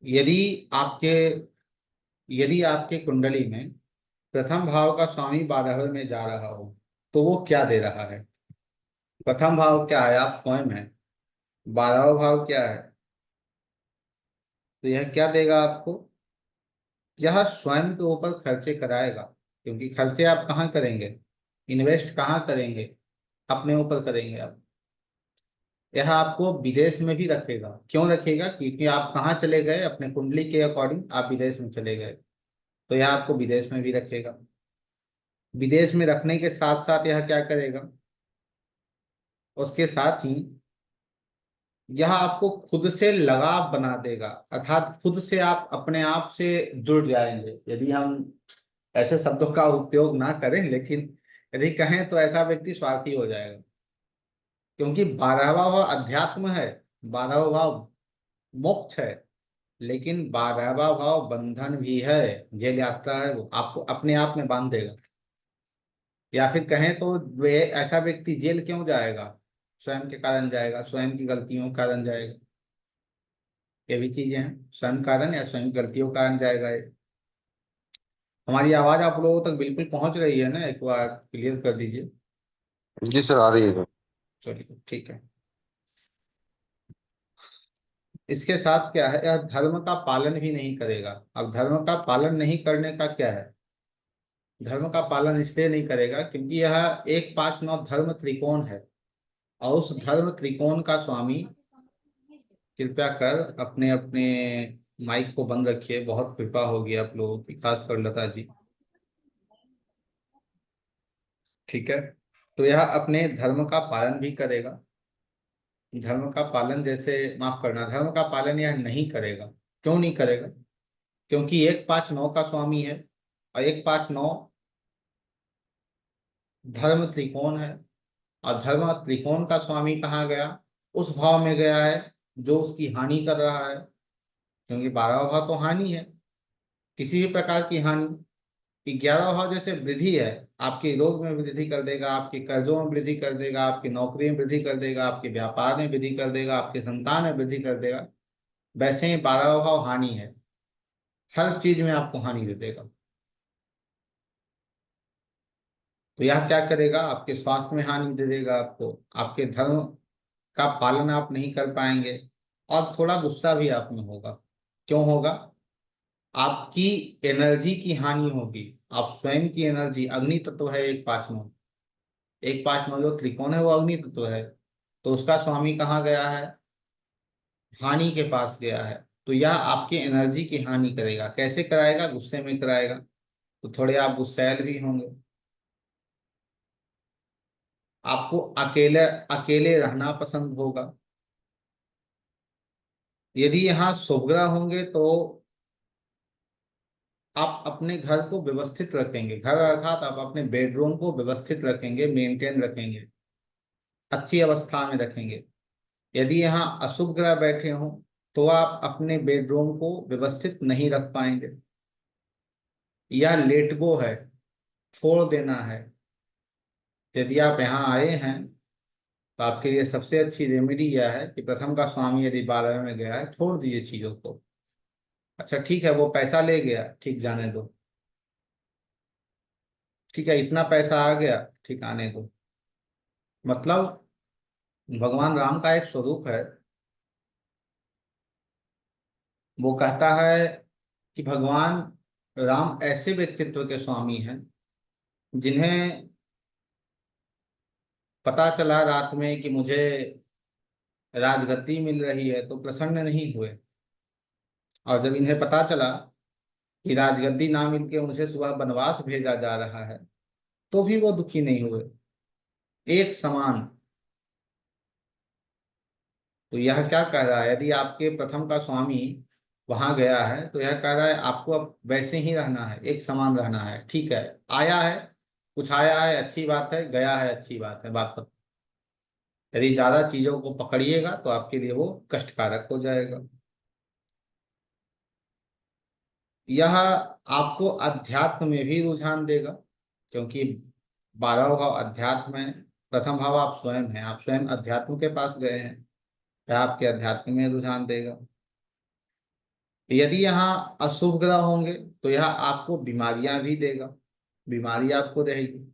यदि आपके यदि आपके कुंडली में प्रथम भाव का स्वामी 12वें में जा रहा हो तो वो क्या दे रहा है? प्रथम भाव क्या है? आप स्वयं हैं। 12वां भाव क्या है? तो यह क्या देगा आपको? यह स्वयं के ऊपर खर्चे कराएगा, क्योंकि खर्चे आप कहाँ करेंगे? इन्वेस्ट कहाँ करेंगे? अपने ऊपर करेंगे आप। यह आपको विदेश में भी रखेगा। क्यों रखेगा? क्योंकि आप कहाँ चले गए, अपने कुंडली के अकॉर्डिंग आप विदेश में चले गए, तो यह आपको विदेश में भी रखेगा। विदेश में रखने के साथ साथ यह क्या करेगा? उसके साथ ही यह आपको खुद से लगाव बना देगा, अर्थात खुद से आप अपने आप से जुड़ जाएंगे। यदि हम ऐसे शब्दों का उपयोग ना करें, लेकिन यदि कहें तो ऐसा व्यक्ति स्वार्थी हो जाएगा, क्योंकि 12वां भाव अध्यात्म है, 12वां भाव मोक्ष है, लेकिन 12वां भाव बंधन भी है। जेल यात्रा है, वो आपको अपने आप में बांध देगा। या फिर कहें तो वे ऐसा व्यक्ति जेल क्यों जाएगा? स्वयं के कारण जाएगा, स्वयं की गलतियों के कारण जाएगा। ये भी चीजें हैं, स्वयं कारण या स्वयं गलतियों के कारण जाएगा ये। हमारी आवाज आप लोगों तक बिल्कुल पहुंच रही है ना? एक बार क्लियर कर दीजिए। जी सर, आ रही है सर। चलिए ठीक है। इसके साथ क्या है, यह धर्म का पालन भी नहीं करेगा। अब धर्म का पालन नहीं करने का क्या है? धर्म का पालन इसलिए नहीं करेगा क्योंकि यह 1 5 9 धर्म त्रिकोण है, और उस धर्म त्रिकोण का स्वामी, कृपया कर अपने अपने माइक को बंद रखिए, बहुत कृपा होगी आप लोगों की, खासकर लता जी। ठीक है। तो यह अपने धर्म का पालन भी करेगा। धर्म का पालन जैसे, माफ करना, धर्म का पालन यह नहीं करेगा। क्यों नहीं करेगा? क्योंकि 1 5 9 का स्वामी है, और 1 5 9 धर्म त्रिकोण है। और धर्म त्रिकोण का स्वामी कहाँ गया? उस भाव में गया है जो उसकी हानि कर रहा है, क्योंकि 12वां भाव तो हानि है, किसी भी प्रकार की हानि। 11वां भाव जैसे वृद्धि है, आपके रोग में वृद्धि कर देगा, आपके कर्जों में वृद्धि कर देगा, आपकी नौकरी में वृद्धि कर देगा, आपके व्यापार में वृद्धि कर देगा, आपके संतान में वृद्धि कर देगा। वैसे ही 12वां भाव हानि है, हर चीज में आपको हानि दे देगा। तो यह क्या करेगा? आपके स्वास्थ्य में हानि दे देगा आपको, आपके धर्म का पालन आप नहीं कर पाएंगे, और थोड़ा गुस्सा भी आप में होगा। क्यों होगा? आपकी एनर्जी की हानि होगी। आप स्वयं की एनर्जी, अग्नि तत्व है 1 5 9, 1 5 9 जो त्रिकोण है वो अग्नि तत्व है, तो उसका स्वामी कहाँ गया है? हानि के पास गया है। तो यह आपकी एनर्जी की हानि करेगा। कैसे कराएगा? गुस्से में कराएगा, तो थोड़े आप गुस्सैल भी होंगे। आपको अकेले अकेले रहना पसंद होगा। यदि यहाँ शुभ ग्रह होंगे तो आप अपने घर को व्यवस्थित रखेंगे, घर अर्थात आप अपने बेडरूम को व्यवस्थित रखेंगे, मेंटेन रखेंगे, अच्छी अवस्था में रखेंगे। यदि यहाँ अशुभ ग्रह बैठे हों तो आप अपने बेडरूम को व्यवस्थित नहीं रख पाएंगे। यह लेट गो है, छोड़ देना है। यदि आप यहाँ आए हैं तो आपके लिए सबसे अच्छी रेमेडी यह है कि प्रथम का स्वामी यदि 12वें में गया है, छोड़ दीजिए चीजों को। अच्छा ठीक है, वो पैसा ले गया, ठीक, जाने दो। ठीक है, इतना पैसा आ गया, ठीक, आने दो। मतलब भगवान राम का एक स्वरूप है, वो कहता है कि भगवान राम ऐसे व्यक्तित्व के स्वामी हैं जिन्हें पता चला रात में कि मुझे राजगद्दी मिल रही है तो प्रसन्न नहीं हुए, और जब इन्हें पता चला कि राजगद्दी ना मिलके मुझे सुबह वनवास भेजा जा रहा है तो भी वो दुखी नहीं हुए, एक समान। तो यह क्या कह रहा है? यदि आपके प्रथम का स्वामी वहां गया है तो यह कह रहा है आपको अब वैसे ही रहना है, एक समान रहना है। ठीक है, आया है, कुछ आया है, अच्छी बात है, गया है, अच्छी बात है, बात खत्म। यदि ज्यादा चीजों को पकड़िएगा तो आपके लिए वो कष्टकारक हो जाएगा। यह आपको अध्यात्म में भी रुझान देगा, क्योंकि 12वां भाव अध्यात्म है, प्रथम भाव आप स्वयं हैं, आप स्वयं अध्यात्म के पास गए हैं, यह आपके अध्यात्म में रुझान देगा। यदि यहाँ अशुभ ग्रह होंगे तो यह आपको बीमारियां भी देगा, बीमारी आपको रहेगी।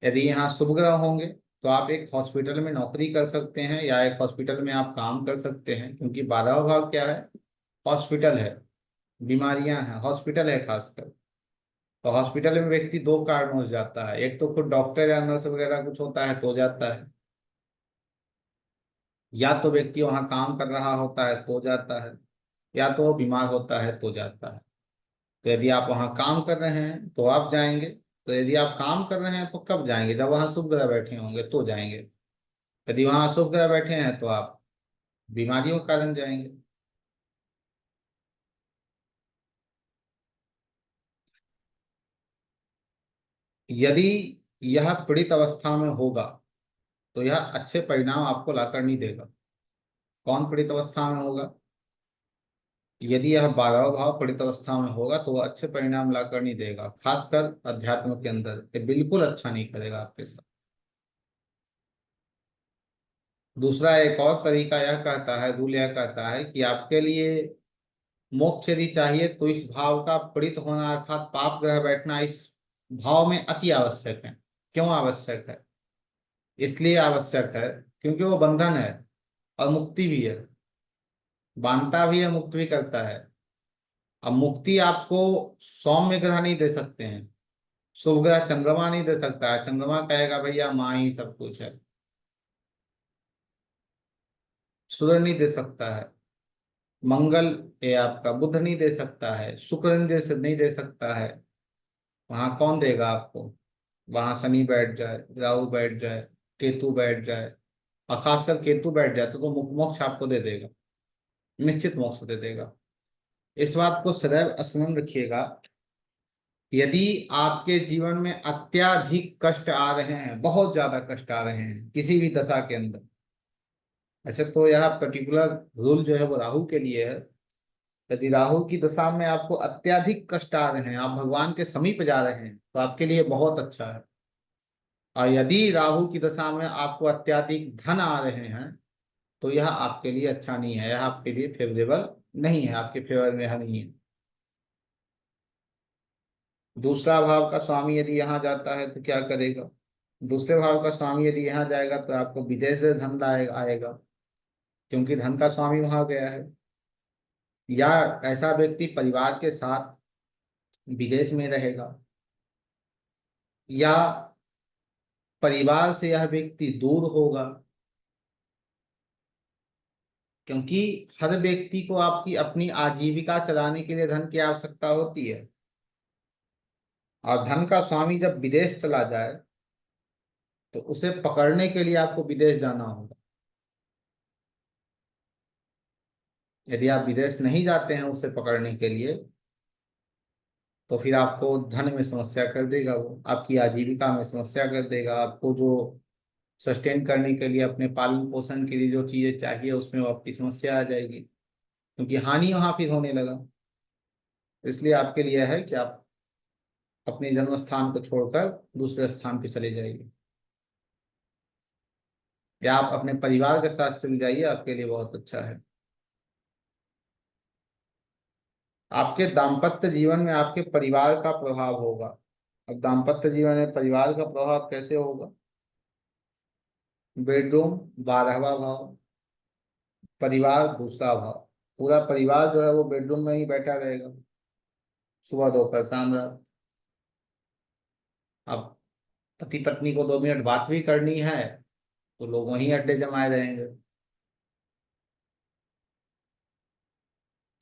यदि यहाँ शुभ ग्रह होंगे तो आप एक हॉस्पिटल में नौकरी कर सकते हैं या एक हॉस्पिटल में आप काम कर सकते हैं, क्योंकि 12वां भाव क्या है? हॉस्पिटल है, बीमारियां हैं, हॉस्पिटल है खासकर। तो हॉस्पिटल में व्यक्ति दो कारणों से जाता है, एक तो खुद डॉक्टर या नर्स वगैरह कुछ होता है तो जाता है, या तो व्यक्ति वहां काम कर रहा होता है तो जाता है, या तो वो बीमार होता है तो जाता है। तो यदि आप वहां काम कर रहे हैं तो आप जाएंगे। तो यदि आप काम कर रहे हैं तो कब जाएंगे? जब वहां शुभ ग्रह बैठे होंगे तो जाएंगे। यदि वहां अशुभ ग्रह बैठे हैं तो आप बीमारियों के कारण जाएंगे। यदि यह पीड़ित अवस्था में होगा तो यह अच्छे परिणाम आपको लाकर नहीं देगा। कौन पीड़ित अवस्था में होगा? यदि यह 12वां भाव पीड़ित अवस्था में होगा तो वह अच्छे परिणाम लाकर नहीं देगा, खासकर अध्यात्म के अंदर ये बिल्कुल अच्छा नहीं करेगा आपके साथ। दूसरा एक और तरीका यह कहता है, रूल यह कहता है कि आपके लिए मोक्ष यदि चाहिए तो इस भाव का पीड़ित होना अर्थात पाप ग्रह बैठना इस भाव में अति आवश्यक है। क्यों आवश्यक है? इसलिए आवश्यक है क्योंकि वो बंधन है और मुक्ति भी है, बांधता भी है, मुक्त भी करता है। अब मुक्ति आपको सौम्य ग्रह नहीं दे सकते हैं, शुभ ग्रह चंद्रमा नहीं दे सकता है। चंद्रमा कहेगा भैया माँ ही सब कुछ है, सूर्य नहीं दे सकता है, मंगल ये आपका बुध नहीं दे सकता है, शुक्र नहीं दे सकता है। वहां कौन देगा आपको? वहां शनि बैठ जाए, राहु बैठ जाए, केतु बैठ जाए, और खासकर केतु बैठ जाए तो मोक्ष आपको दे देगा, निश्चित मोक्ष दे देगा। इस बात को सदैव स्मरण रखिएगा। यदि आपके जीवन में अत्याधिक कष्ट आ रहे हैं, बहुत ज्यादा कष्ट आ रहे हैं किसी भी दशा के अंदर, ऐसे तो यह पर्टिकुलर रूल जो है वो राहु के लिए है। यदि राहु की दशा में आपको अत्याधिक कष्ट आ रहे हैं, आप भगवान के समीप जा रहे हैं, तो आपके लिए बहुत अच्छा है। और यदि राहु की दशा में आपको अत्याधिक धन आ रहे हैं तो यह आपके लिए अच्छा नहीं है, यह आपके लिए फेवरेबल नहीं है, आपके फेवर में यह नहीं है। दूसरा भाव का स्वामी यदि यहाँ जाता है तो क्या करेगा? दूसरे भाव का स्वामी यदि यहाँ जाएगा तो आपको विदेश से धन आएगा, क्योंकि धन का स्वामी वहां गया है। या ऐसा व्यक्ति परिवार के साथ विदेश में रहेगा, या परिवार से यह व्यक्ति दूर होगा, क्योंकि हर व्यक्ति को आपकी अपनी आजीविका चलाने के लिए धन की आवश्यकता होती है। और धन का स्वामी जब विदेश चला जाए तो उसे पकड़ने के लिए आपको विदेश जाना होगा। यदि आप विदेश नहीं जाते हैं उसे पकड़ने के लिए तो फिर आपको धन में समस्या कर देगा, वो आपकी आजीविका में समस्या कर देगा। आपको जो सस्टेन करने के लिए, अपने पालन पोषण के लिए जो चीजें चाहिए उसमें वो आपकी समस्या आ जाएगी, क्योंकि हानि वहां फिर होने लगा। इसलिए आपके लिए है कि आप अपने जन्म स्थान को छोड़कर दूसरे स्थान पे चले जाइए, या आप अपने परिवार के साथ चले जाइए, आपके लिए बहुत अच्छा है। आपके दाम्पत्य जीवन में आपके परिवार का प्रभाव होगा। अब दाम्पत्य जीवन में परिवार का प्रभाव कैसे होगा? बेडरूम 12वां भाव, परिवार दूसरा भाव। पूरा परिवार जो है वो बेडरूम में ही बैठा रहेगा, सुबह दोपहर शाम रात। अब पति पत्नी को 2 मिनट बात भी करनी है तो लोग वहीं अड्डे जमाए रहेंगे।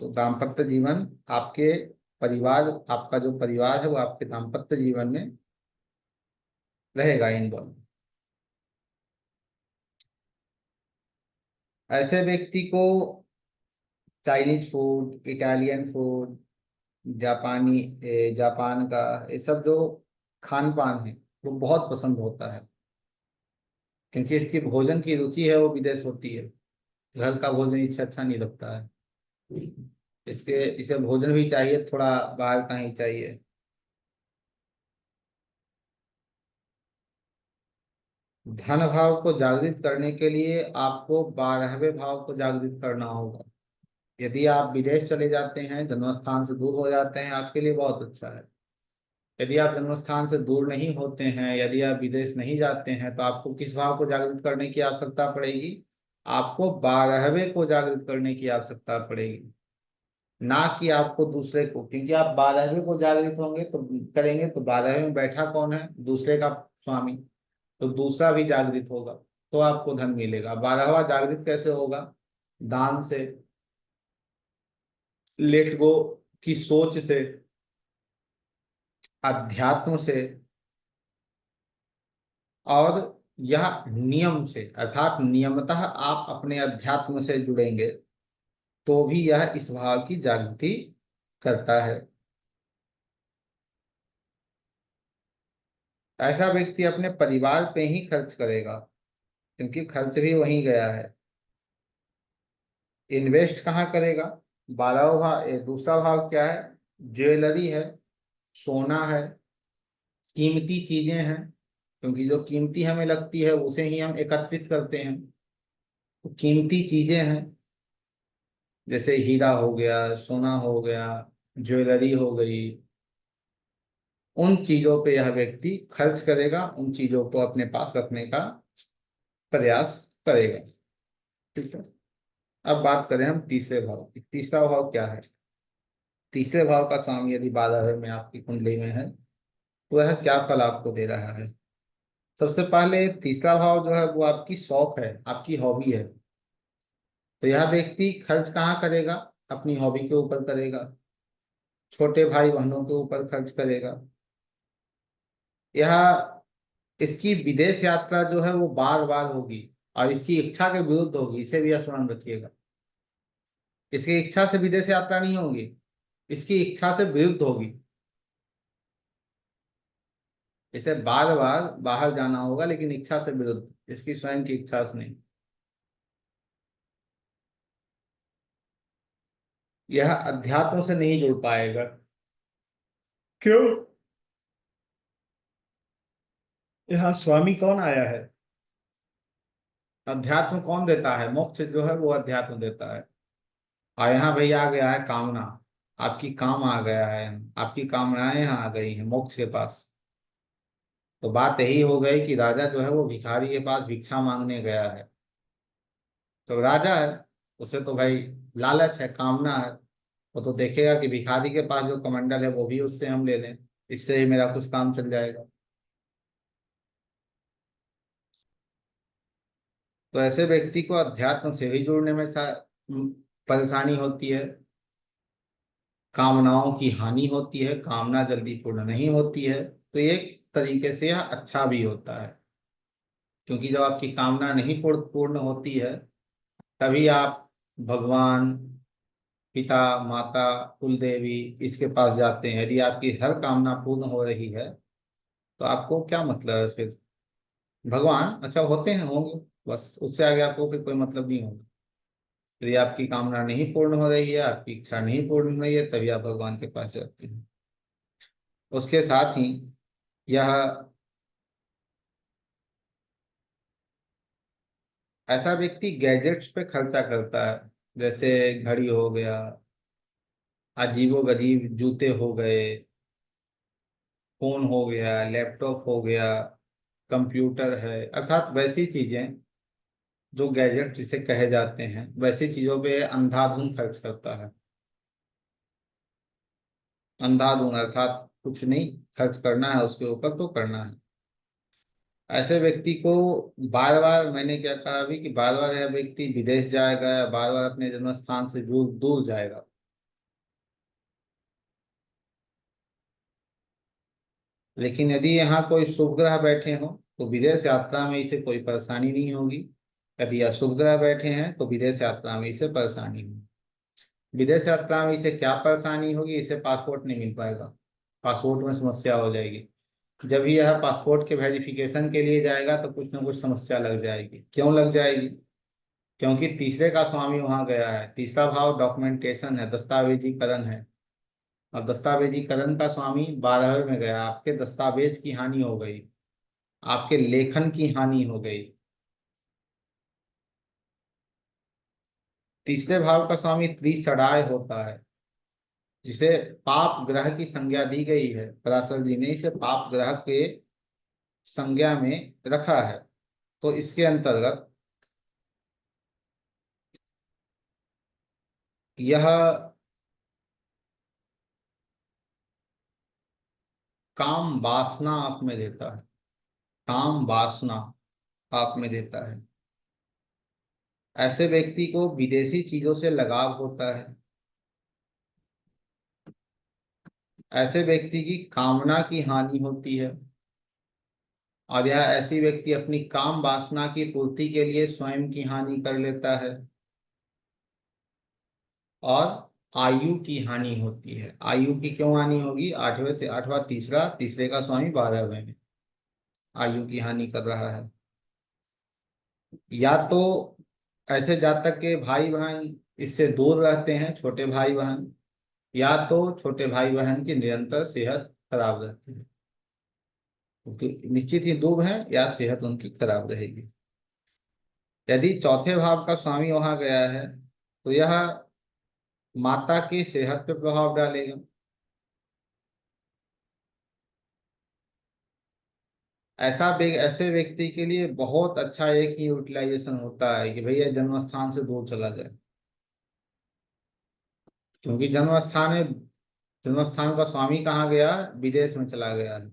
तो दाम्पत्य जीवन आपके परिवार, आपका जो परिवार है वो आपके दाम्पत्य जीवन में रहेगा इन्वॉल्व। ऐसे व्यक्ति को Chinese food, Italian food, Japan का ये सब जो खान पान है वो बहुत पसंद होता है, क्योंकि इसकी भोजन की रुचि है वो विदेश होती है। घर का भोजन इसे अच्छा नहीं लगता है, इसे भोजन भी चाहिए थोड़ा बाहर का ही चाहिए। धन भाव को जागृत करने के लिए आपको 12वें भाव को जागृत करना होगा। यदि आप विदेश चले जाते हैं, जन्म स्थान से दूर हो जाते हैं, आपके लिए बहुत अच्छा है। यदि आप जन्म स्थान से दूर नहीं होते हैं, यदि आप विदेश नहीं जाते हैं, तो आपको किस भाव को जागृत करने की आवश्यकता पड़ेगी? आपको 12वें को जागृत करने की आवश्यकता पड़ेगी, ना कि आपको दूसरे को। क्योंकि आप 12वें को जागृत होंगे तो करेंगे तो 12वें में बैठा कौन है? दूसरे का स्वामी। तो दूसरा भी जागृत होगा, तो आपको धन मिलेगा। 12वां जागृत कैसे होगा? दान से, लेट गो की सोच से, अध्यात्म से, और यह नियम से, अर्थात नियमतः आप अपने अध्यात्म से जुड़ेंगे तो भी यह इस भाव की जागृति करता है। ऐसा व्यक्ति अपने परिवार पे ही खर्च करेगा, क्योंकि खर्च भी वहीं गया है। इन्वेस्ट कहाँ करेगा? 12वां भाव, दूसरा भाव क्या है? ज्वेलरी है, सोना है, कीमती चीजें हैं। क्योंकि जो कीमती हमें लगती है उसे ही हम एकत्रित करते हैं। तो कीमती चीजें हैं, जैसे हीरा हो गया, सोना हो गया, ज्वेलरी हो गई। उन चीजों पे यह व्यक्ति खर्च करेगा, उन चीजों को अपने पास रखने का प्रयास करेगा। ठीक है। अब बात करें हम तीसरे भाव की। तीसरा भाव क्या है? तीसरे भाव का स्वामी यदि 12वें में आपकी कुंडली में है, तो वह क्या फल आपको दे रहा है? सबसे पहले तीसरा भाव जो है वो आपकी शौक है, आपकी हॉबी है। तो यह व्यक्ति खर्च कहाँ करेगा? अपनी हॉबी के ऊपर करेगा, छोटे भाई बहनों के ऊपर खर्च करेगा। यह इसकी विदेश यात्रा जो है वो बार बार होगी, और इसकी इच्छा के विरुद्ध होगी, इसे भी स्मरण रखिएगा। इसकी इच्छा से विदेश यात्रा नहीं होगी, इसकी इच्छा से विरुद्ध होगी। इसे बार बार बाहर जाना होगा, लेकिन इच्छा से विरुद्ध, इसकी स्वयं की इच्छा से नहीं। यह अध्यात्म से नहीं जुड़ पाएगा। क्यों? यहाँ स्वामी कौन आया है? अध्यात्म कौन देता है? मोक्ष जो है वो अध्यात्म देता है। और यहाँ भैया आ गया है कामना। आपकी काम आ गया है, आपकी कामनाएं यहाँ आ गई हैं मोक्ष के पास। तो बात यही हो गई कि राजा जो है वो भिखारी के पास भिक्षा मांगने गया है। तो राजा है, उसे तो भाई लालच है, कामना है। वो तो देखेगा कि भिखारी के पास जो कमंडल है वो भी उससे हम ले लें, इससे ही मेरा कुछ काम चल जाएगा। तो ऐसे व्यक्ति को अध्यात्म से ही जुड़ने में परेशानी होती है, कामनाओं की हानि होती है, कामना जल्दी पूर्ण नहीं होती है। तो एक तरीके से यह अच्छा भी होता है, क्योंकि जब आपकी कामना नहीं पूर्ण होती है, तभी आप भगवान, पिता, माता, कुल देवी, इसके पास जाते हैं। यदि आपकी हर कामना पूर्ण हो रही है तो आपको क्या मतलब है फिर? भगवान अच्छा होते हैं, होंगे, बस उससे आगे आपको फिर कोई मतलब नहीं होगा। यदि आपकी कामना नहीं पूर्ण हो रही है, आपकी इच्छा नहीं पूर्ण हो रही है, तभी आप भगवान के पास जाते हैं। उसके साथ ही यह ऐसा व्यक्ति गैजेट्स पे खर्चा करता है, जैसे घड़ी हो गया, अजीबो गरीब जूते हो गए, फोन हो गया, लैपटॉप हो गया, कंप्यूटर है, अर्थात वैसी चीजें जो गैजेट जिसे कहे जाते हैं, वैसी चीजों पे अंधाधुंध खर्च करता है। अंधाधुंध अर्थात कुछ नहीं, खर्च करना है उसके ऊपर तो करना है। ऐसे व्यक्ति को बार बार, मैंने क्या कहा अभी, कि बार बार यह व्यक्ति विदेश जाएगा या बार बार अपने जन्म स्थान से दूर दूर जाएगा। लेकिन यदि यहाँ कोई शुभ ग्रह बैठे हो तो विदेश यात्रा में इसे कोई परेशानी नहीं होगी। यदि अशुभ ग्रह बैठे हैं तो विदेश यात्रा में इसे परेशानी होगी। विदेश यात्रा में इसे क्या परेशानी होगी? इसे पासपोर्ट नहीं मिल पाएगा, पासपोर्ट में समस्या हो जाएगी। जब भी यह पासपोर्ट के वेरिफिकेशन के लिए जाएगा तो कुछ ना कुछ समस्या लग जाएगी। क्यों लग जाएगी? क्योंकि तीसरे का स्वामी वहां गया है। तीसरा भाव डॉक्यूमेंटेशन है, दस्तावेजीकरण है। और दस्तावेजीकरण का स्वामी 12वें में गया, आपके दस्तावेज की हानि हो गई, आपके लेखन की हानि हो गई। तीसरे भाव का स्वामी त्रिसराय होता है, जिसे पाप ग्रह की संज्ञा दी गई है। पराशर जी ने इसे पाप ग्रह के संज्ञा में रखा है। तो इसके अंतर्गत यह काम वासना आप में देता है, काम वासना आप में देता है। ऐसे व्यक्ति को विदेशी चीजों से लगाव होता है। ऐसे व्यक्ति की कामना की हानि होती है, और यह ऐसी व्यक्ति अपनी काम वासना की पूर्ति के लिए स्वयं की हानि कर लेता है। और आयु की हानि होती है। आयु की क्यों हानि होगी? आठवें से आठवां तीसरा, तीसरे का स्वामी 12वें में आयु की हानि कर रहा है। या तो ऐसे जातक के भाई बहन इससे दूर रहते हैं, छोटे भाई बहन, या तो छोटे भाई बहन की निरंतर सेहत खराब रहती है, क्योंकि निश्चित ही दूर है या सेहत उनकी खराब रहेगी। यदि चौथे भाव का स्वामी वहां गया है तो यह माता की सेहत पर प्रभाव डालेगा। ऐसे व्यक्ति के लिए बहुत अच्छा एक ही यूटिलाइजेशन होता है कि भैया जन्म स्थान से दूर चला जाए, क्योंकि जन्म स्थान का स्वामी कहाँ गया? विदेश में चला गया है।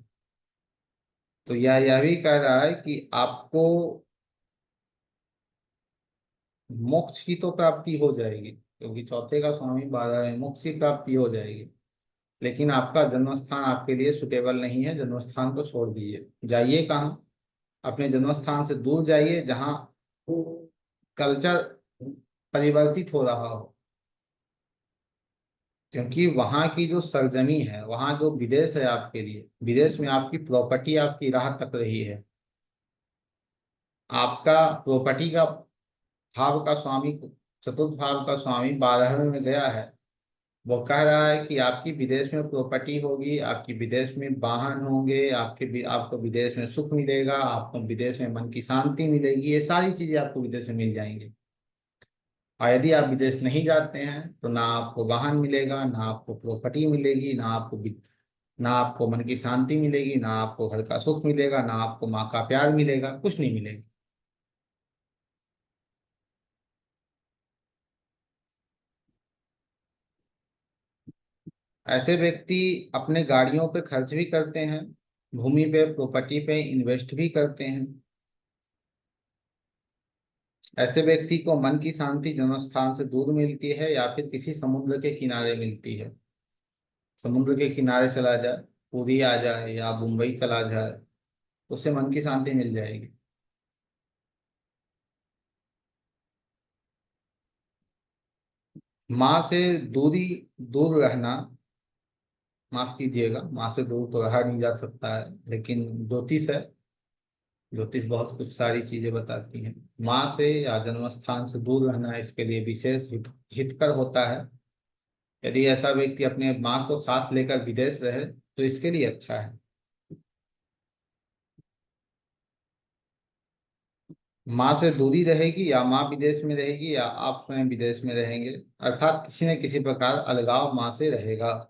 तो यह भी कह रहा है कि आपको मोक्ष की तो प्राप्ति हो जाएगी, क्योंकि चौथे का स्वामी 12 में, मोक्ष की प्राप्ति हो जाएगी। लेकिन आपका जन्म स्थान आपके लिए सुटेबल नहीं है, जन्म स्थान को छोड़ दीजिए। जाइए कहाँ? अपने जन्म स्थान से दूर जाइए, जहाँ कल्चर परिवर्तित हो रहा हो, क्योंकि वहां की जो सरजमी है, वहां जो विदेश है आपके लिए, विदेश में आपकी प्रॉपर्टी आपकी राह तक रही है। आपका प्रॉपर्टी का भाव का स्वामी, चतुर्थ भाव का स्वामी 12वें में गया है। वो कह रहा है कि आपकी विदेश में प्रॉपर्टी होगी, आपकी विदेश में वाहन होंगे, आपको विदेश में सुख मिलेगा, आपको विदेश में मन की शांति मिलेगी, ये सारी चीजें आपको विदेश में मिल जाएंगी। और यदि आप विदेश नहीं जाते हैं तो ना आपको वाहन मिलेगा, ना आपको प्रॉपर्टी मिलेगी, ना आपको मन की शांति मिलेगी, ना आपको घर का सुख मिलेगा, ना आपको माँ का प्यार मिलेगा, कुछ नहीं मिलेगा। ऐसे व्यक्ति अपने गाड़ियों पे खर्च भी करते हैं, भूमि पे, प्रॉपर्टी पे इन्वेस्ट भी करते हैं। ऐसे व्यक्ति को मन की शांति जन्म स्थान से दूर मिलती है, या फिर किसी समुद्र के किनारे मिलती है। समुद्र के किनारे चला जाए, पुरी आ जाए या मुंबई चला जाए, उससे मन की शांति मिल जाएगी। माँ से दूरी, दूर रहना, माफ कीजिएगा, माँ से दूर तो रहा नहीं जा सकता है, लेकिन ज्योतिष है, ज्योतिष बहुत कुछ सारी चीजें बताती हैं। माँ से या जन्म स्थान से दूर रहना इसके लिए विशेष हितकर होता है। यदि ऐसा व्यक्ति अपने माँ को साथ लेकर विदेश रहे तो इसके लिए अच्छा है। माँ से दूरी रहेगी, या माँ विदेश में रहेगी, या आप स्वयं विदेश में रहेंगे, अर्थात किसी न किसी प्रकार अलगाव माँ से रहेगा।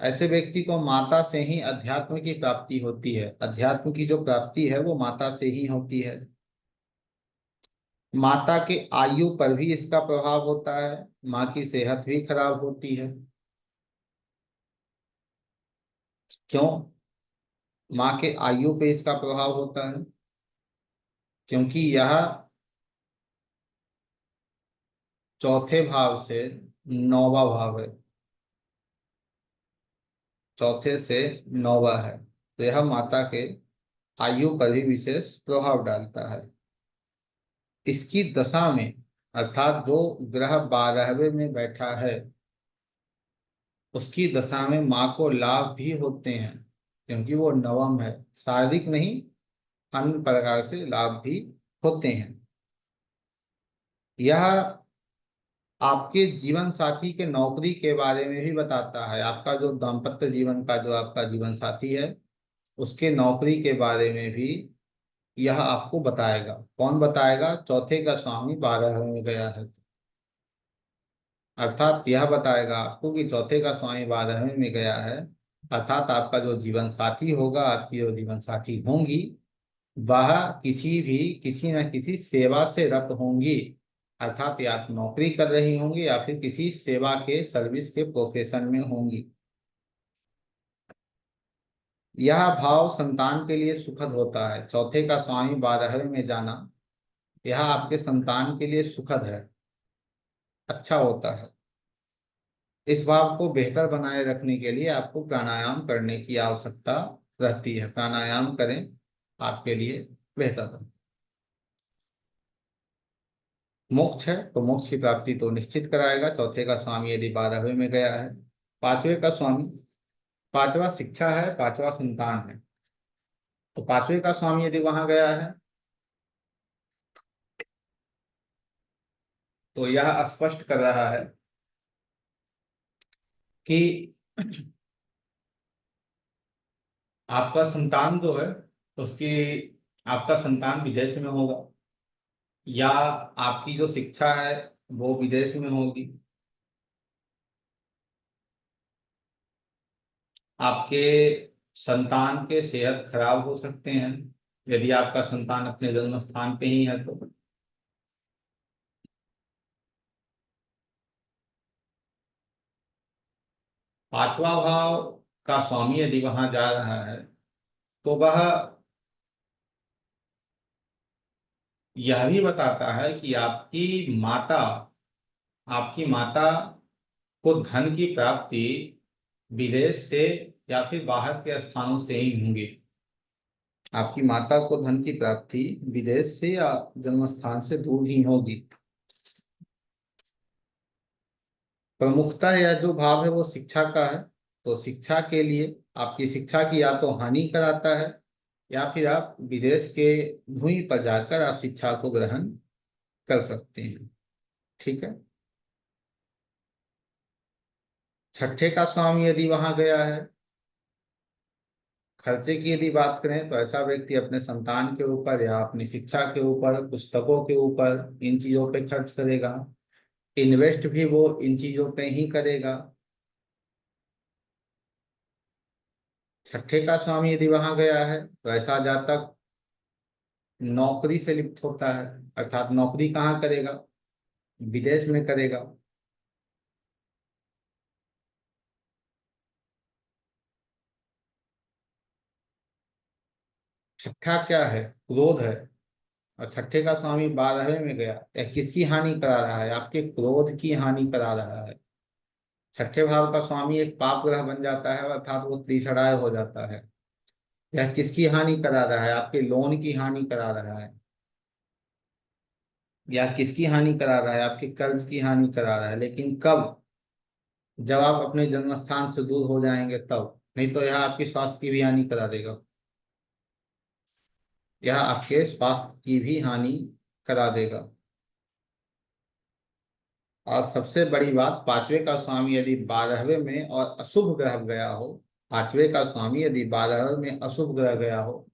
ऐसे व्यक्ति को माता से ही अध्यात्म की प्राप्ति होती है। अध्यात्म की जो प्राप्ति है वो माता से ही होती है। माता के आयु पर भी इसका प्रभाव होता है, माँ की सेहत भी खराब होती है। क्यों माँ के आयु पे इसका प्रभाव होता है? क्योंकि यह चौथे भाव से 9वां भाव है, चौथे से 9वां है। तो यह माता के आयु पर भी विशेष प्रभाव डालता है। इसकी दशा में, अर्थात जो ग्रह 12वें में बैठा है, उसकी दशा में माँ को लाभ भी होते हैं, क्योंकि वो नवम है। शारीरिक नहीं, अन्य प्रकार से लाभ भी होते हैं। यह आपके जीवन साथी के नौकरी के बारे में भी बताता है। आपका जो दाम्पत्य जीवन का जो आपका जीवन साथी है, उसके नौकरी के बारे में भी यह आपको बताएगा। कौन बताएगा? चौथे का स्वामी 12वें में गया है। अर्थात यह बताएगा आपको कि चौथे का स्वामी 12वें में गया है, अर्थात आपका जो जीवन साथी होगा, आपकी जो जीवन साथी होंगी, वह किसी न किसी सेवा से रत होंगी। अर्थात या तो नौकरी कर रही होंगी या फिर किसी सेवा के सर्विस के प्रोफेशन में होंगी। यह भाव संतान के लिए सुखद होता है। चौथे का स्वामी 12वें में जाना, यह आपके संतान के लिए सुखद है, अच्छा होता है। इस भाव को बेहतर बनाए रखने के लिए आपको प्राणायाम करने की आवश्यकता रहती है। प्राणायाम करें, आपके लिए बेहतर है। मोक्ष है तो मोक्ष की प्राप्ति तो निश्चित कराएगा चौथे का स्वामी यदि 12वें में गया है। पांचवें का स्वामी, पांचवा शिक्षा है, पांचवा संतान है, तो पांचवें का स्वामी यदि वहां गया है तो यह स्पष्ट कर रहा है कि आपका संतान जो है उसकी, आपका संतान विदेश में होगा, या आपकी जो शिक्षा है वो विदेश में होगी। आपके संतान के सेहत खराब हो सकते हैं यदि आपका संतान अपने जन्म स्थान पे ही है तो। पांचवा भाव का स्वामी यदि वहां जा रहा है तो वह यह भी बताता है कि आपकी माता को धन की प्राप्ति विदेश से या फिर बाहर के स्थानों से ही होंगी। आपकी माता को धन की प्राप्ति विदेश से या जन्म स्थान से दूर ही होगी। प्रमुखता यह जो भाव है वो शिक्षा का है, तो शिक्षा के लिए आपकी शिक्षा की या तो हानि कराता है या फिर आप विदेश के भूमि पर जाकर आप शिक्षा को ग्रहण कर सकते हैं। ठीक है। छठे का स्वामी यदि वहां गया है, खर्चे की यदि बात करें तो ऐसा व्यक्ति अपने संतान के ऊपर या अपनी शिक्षा के ऊपर, पुस्तकों के ऊपर, इन चीजों पे खर्च करेगा। इन्वेस्ट भी वो इन चीजों पे ही करेगा। छठे का स्वामी यदि वहां गया है तो ऐसा जातक नौकरी से लिप्त होता है, अर्थात नौकरी कहाँ करेगा? विदेश में करेगा। छठा क्या है? क्रोध है। और छठे का स्वामी 12वें में गया, यह किसकी हानि करा रहा है? आपके क्रोध की हानि करा रहा है। छठे भाव का स्वामी एक पाप ग्रह बन जाता है, अर्थात वो त्रिसराय हो जाता है। यह किसकी हानि करा रहा है? आपके लोन की हानि करा रहा है। या किसकी हानि करा रहा है? आपके कर्ज की हानि करा रहा है। लेकिन कब? जब आप अपने जन्म स्थान से दूर हो जाएंगे तब। नहीं तो यह आपकी स्वास्थ्य की भी हानि करा देगा। यह आपके स्वास्थ्य की भी हानि करा देगा। और सबसे बड़ी बात, पांचवे का स्वामी यदि 12वें में और अशुभ ग्रह गया हो, पांचवे का स्वामी यदि 12वें में अशुभ ग्रह गया हो,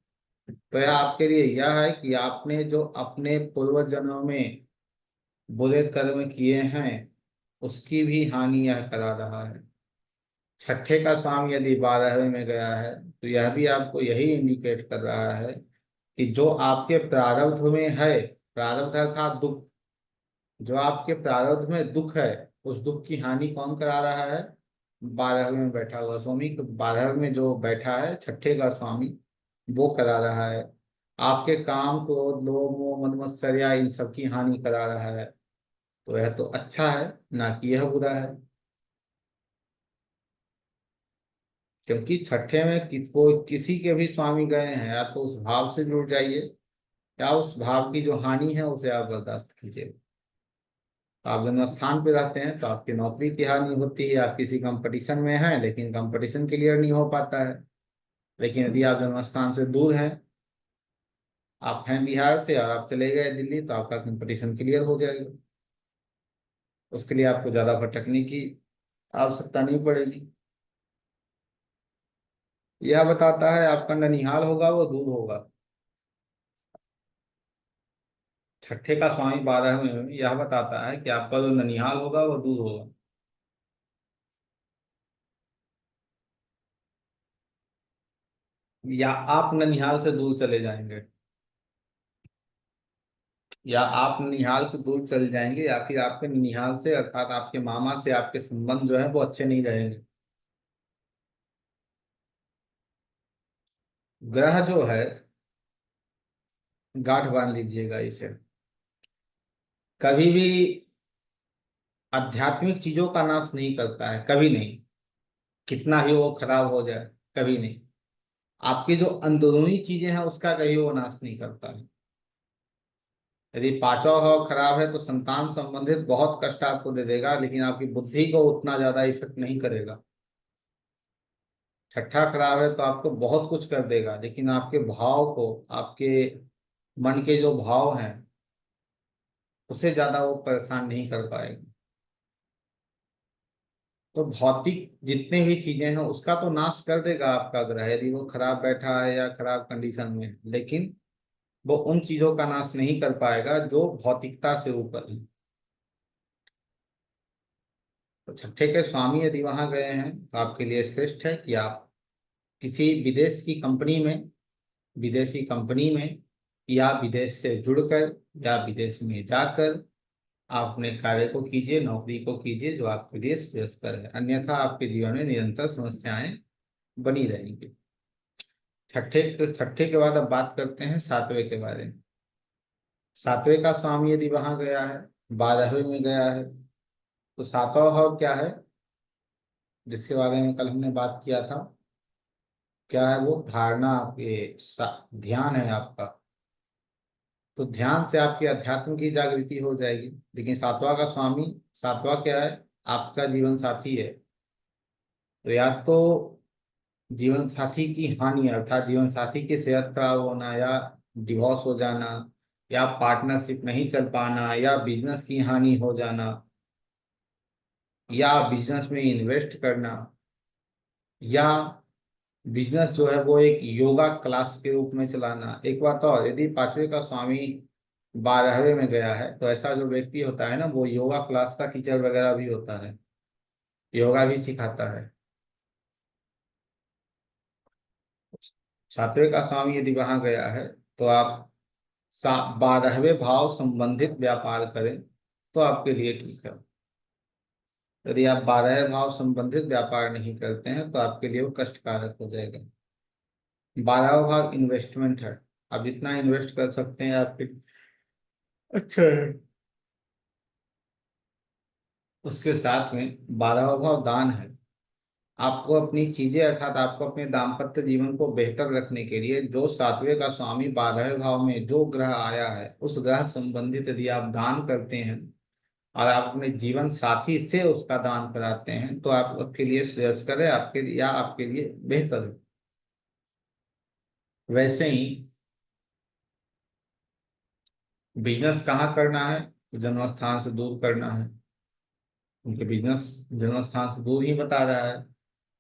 तो यह आपके लिए यह है कि आपने जो अपने पूर्व जन्मों में बुरे कर्म किए हैं उसकी भी हानि यह करा रहा है। छठे का स्वामी यदि 12वें में गया है तो यह भी आपको यही इंडिकेट कर रहा है कि जो आपके प्रारब्ध में है, प्रारब्ध अर्थात दुख, जो आपके प्रारब्ध में दुख है, उस दुख की हानि कौन करा रहा है? 12वें में बैठा हुआ स्वामी। तो 12वें में जो बैठा है छठे का स्वामी, वो करा रहा है। आपके काम, क्रोध, लोभ, मोह, मद मत्सर्या, इन सब की हानि करा रहा है। तो यह तो अच्छा है, ना कि यह बुरा है। क्योंकि छठे में किसी के भी स्वामी गए हैं, या तो उस भाव से जुड़ जाइए या उस भाव की जो हानि है उसे आप बर्दाश्त कीजिए। तो आप जन्म स्थान पे रहते हैं तो आपकी नौकरी की हानि होती है, आप किसी कंपटीशन में हैं लेकिन कंपटीशन क्लियर नहीं हो पाता है। लेकिन यदि आप जन्म स्थान से दूर हैं, आप हैं बिहार से और आप चले गए दिल्ली, तो आपका कंपटीशन क्लियर हो जाएगा। उसके लिए आपको ज्यादा भटकने की आवश्यकता नहीं पड़ेगी। यह बताता है आपका ननिहाल होगा वो दूर होगा। छठे का स्वामी 12वें में यह बताता है कि आपका जो ननिहाल होगा वो दूर होगा। या आप ननिहाल से दूर चले जाएंगे, या आप ननिहाल से दूर चले जाएंगे, या फिर आपके ननिहाल से अर्थात आपके मामा से आपके संबंध जो है वो अच्छे नहीं रहेंगे। ग्रह जो है, गांठ बांध लीजिएगा इसे, कभी भी आध्यात्मिक चीजों का नाश नहीं करता है, कभी नहीं। कितना ही वो खराब हो जाए, कभी नहीं। आपकी जो अंदरूनी चीजें हैं उसका कभी वो नाश नहीं करता है। यदि पांचवा भाव खराब है तो संतान संबंधित बहुत कष्ट आपको दे देगा, लेकिन आपकी बुद्धि को उतना ज्यादा इफेक्ट नहीं करेगा। छठा खराब है तो आपको बहुत कुछ कर देगा, लेकिन आपके भाव को, आपके मन के जो भाव हैं उसे ज्यादा वो परेशान नहीं कर पाएगा। तो भौतिक जितने भी चीजें हैं उसका तो नाश कर देगा आपका ग्रह, यदि वो खराब बैठा है या खराब कंडीशन में है, लेकिन वो उन चीजों का नाश नहीं कर पाएगा जो भौतिकता से ऊपर है। तो छठे के स्वामी यदि वहां गए हैं तो आपके लिए श्रेष्ठ है कि आप किसी विदेश की कंपनी में, विदेशी कंपनी में, या विदेश से जुड़कर, या विदेश में जाकर आप अपने कार्य को कीजिए, नौकरी को कीजिए जो आपके लिए श्रेयस्कर है। अन्यथा आपके जीवन में निरंतर समस्याएं बनी रहेंगी। छठे के बाद अब बात करते हैं सातवें के बारे में। सातवें का स्वामी यदि वहां गया है, 12वें में गया है, तो सातवां भाव क्या है जिसके बारे में कल हमने बात किया था? क्या है वो? धारणा, आपके ध्यान है आपका। तो ध्यान से आपकी अध्यात्म की जागृति हो जाएगी। लेकिन सातवां का स्वामी, सातवां क्या है? आपका जीवन साथी है। तो या तो जीवन साथी की हानि अर्थात जीवन साथी की सेहत खराब होना, या डिवोर्स हो जाना, या पार्टनरशिप नहीं चल पाना, या बिजनेस की हानि हो जाना, या बिजनेस में इन्वेस्ट करना, या बिजनेस जो है वो एक योगा क्लास के रूप में चलाना। एक बात और, यदि पांचवे का स्वामी 12वें में गया है तो ऐसा जो व्यक्ति होता है ना, वो योगा क्लास का टीचर वगैरह भी होता है, योगा भी सिखाता है। सातवें का स्वामी यदि वहां गया है तो आप 12वें भाव संबंधित व्यापार करें तो आपके लिए ठीक है। यदि आप 12वें भाव संबंधित व्यापार नहीं करते हैं तो आपके लिए वो कष्टकारक हो जाएगा। 12वां भाव इन्वेस्टमेंट है, आप जितना इन्वेस्ट कर सकते हैं आपके अच्छा है। उसके साथ में 12वां भाव दान है। आपको अपनी चीजें अर्थात आपको अपने दाम्पत्य जीवन को बेहतर रखने के लिए जो सातवें का स्वामी 12वें भाव में जो ग्रह आया है उस ग्रह संबंधित यदि आप दान करते हैं और आप अपने जीवन साथी से उसका दान कराते हैं तो आप आपके लिए श्रेयस्कर है, आपके या आपके लिए बेहतर है। वैसे ही बिजनेस कहाँ करना है? जन्म स्थान से दूर करना है। उनके बिजनेस जन्म स्थान से दूर ही बता रहा है।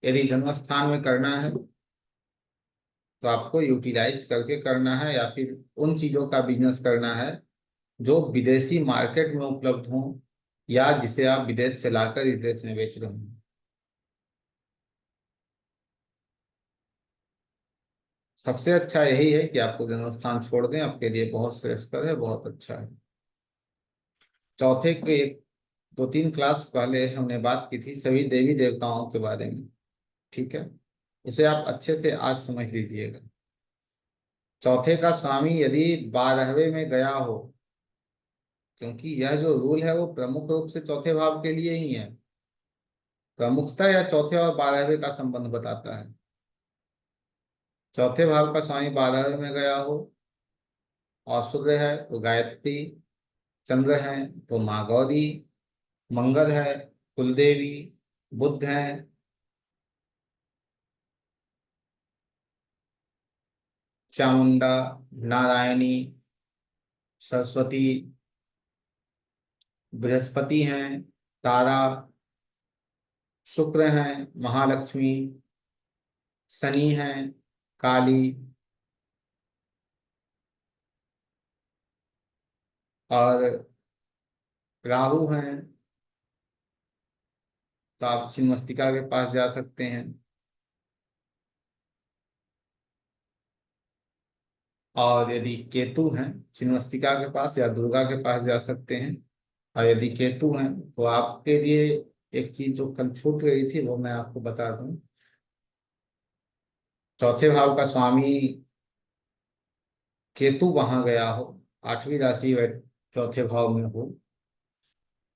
यदि जन्म स्थान में करना है तो आपको यूटिलाइज करके करना है, या फिर उन चीजों का बिजनेस करना है जो विदेशी मार्केट में उपलब्ध हो, या जिसे आप विदेश से लाकर इस देश में बेच रहे हो। सबसे अच्छा यही है कि आपको जन्म स्थान छोड़ दें, आपके लिए बहुत श्रेष्ठकर है, बहुत अच्छा है। चौथे के 2-3 क्लास पहले हमने बात की थी सभी देवी देवताओं के बारे में, ठीक है? उसे आप अच्छे से आज समझ लीजिएगा। चौथे का स्वामी यदि 12वें में गया हो, क्योंकि यह जो रूल है वो प्रमुख रूप से चौथे भाव के लिए ही है। प्रमुखता या चौथे और 12वें का संबंध बताता है। चौथे भाव का स्वामी 12वें में गया हो और सूर्य है तो गायत्री, चंद्र है तो माँ गौरी, मंगल है कुलदेवी, बुध है, चामुंडा, नारायणी, सरस्वती, बृहस्पति हैं, तारा, शुक्र हैं, महालक्ष्मी, शनि हैं, काली, और राहु हैं तो आप छिन्नमस्तिका के पास जा सकते हैं। और यदि केतु हैं छिन्नमस्तिका के पास या दुर्गा के पास जा सकते हैं। और यदि केतु हैं तो आपके लिए एक चीज जो कल छूट गई थी वो मैं आपको बता दूं। चौथे भाव का स्वामी केतु वहां गया हो, आठवीं राशि व चौथे भाव में हो,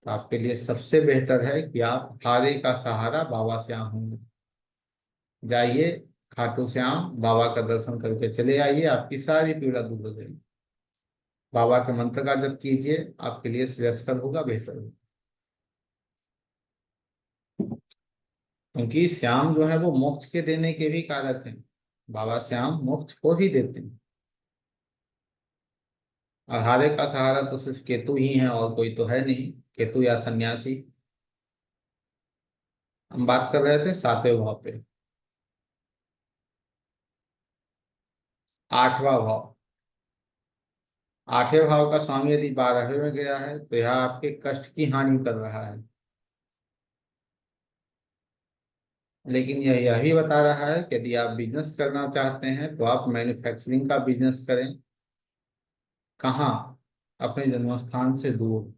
तो आपके लिए सबसे बेहतर है कि आप हारे का सहारा बाबा श्याम होंगे, जाइए खाटू श्याम बाबा का दर्शन करके चले आइए, आपकी सारी पीड़ा दूर हो जाएगी। बाबा के मंत्र का जप कीजिए, आपके लिए श्रेयस्कर होगा, बेहतर होगा। क्योंकि श्याम जो है वो मोक्ष के देने के भी कारक हैं। बाबा श्याम मोक्ष को ही देते हैं। और हारे का सहारा तो सिर्फ केतु ही है, और कोई तो है नहीं, केतु या सन्यासी। हम बात कर रहे थे सातवें भाव पे। आठवां भाव, आठवें भाव का स्वामी यदि 12वें में गया है तो यह आपके कष्ट की हानि कर रहा है। लेकिन यह भी बता रहा है कि यदि आप बिजनेस करना चाहते हैं तो आप मैन्युफैक्चरिंग का बिजनेस करें। कहाँ? अपने जन्म स्थान से दूर।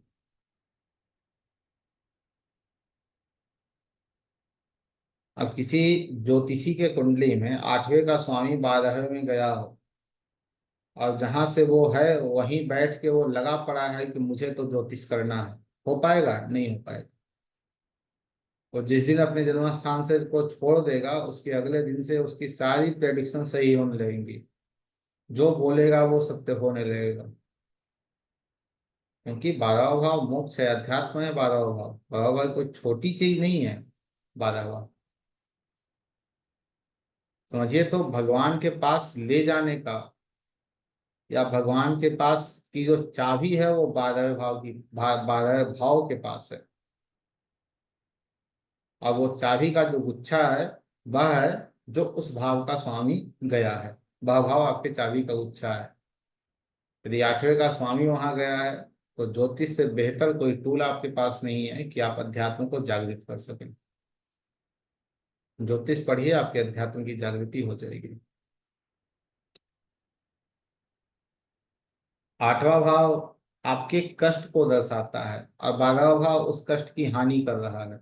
अब किसी ज्योतिषी के कुंडली में आठवें का स्वामी 12वें में गया हो, और जहां से वो है वहीं बैठ के वो लगा पड़ा है कि मुझे तो ज्योतिष करना है, हो पाएगा? नहीं हो पाएगा। और जिस दिन अपने जन्म स्थान से को छोड़ देगा उसके अगले दिन से उसकी सारी प्रेडिक्शन सही होने लगेंगी। जो बोलेगा वो सत्य होने लगेगा। क्योंकि 12वां भाव मोक्ष है, अध्यात्म है। 12वां भाव, 12वां भाव कोई छोटी चीज नहीं है। 12वां समझिए तो भगवान के पास ले जाने का, या भगवान के पास की जो चाबी है वो 12वें भाव की, 12वें भाव के पास है। और वो चाबी का जो गुच्छा है वह है जो उस भाव का स्वामी गया है। वह भाव आपके चाबी का गुच्छा है। यदि आठवें का स्वामी वहां गया है तो ज्योतिष से बेहतर कोई टूल आपके पास नहीं है कि आप अध्यात्म को जागृत कर सकें। ज्योतिष पढ़िए, आपके अध्यात्म की जागृति हो जाएगी। आठवां भाव आपके कष्ट को दर्शाता है और 12वां भाव उस कष्ट की हानि कर रहा है।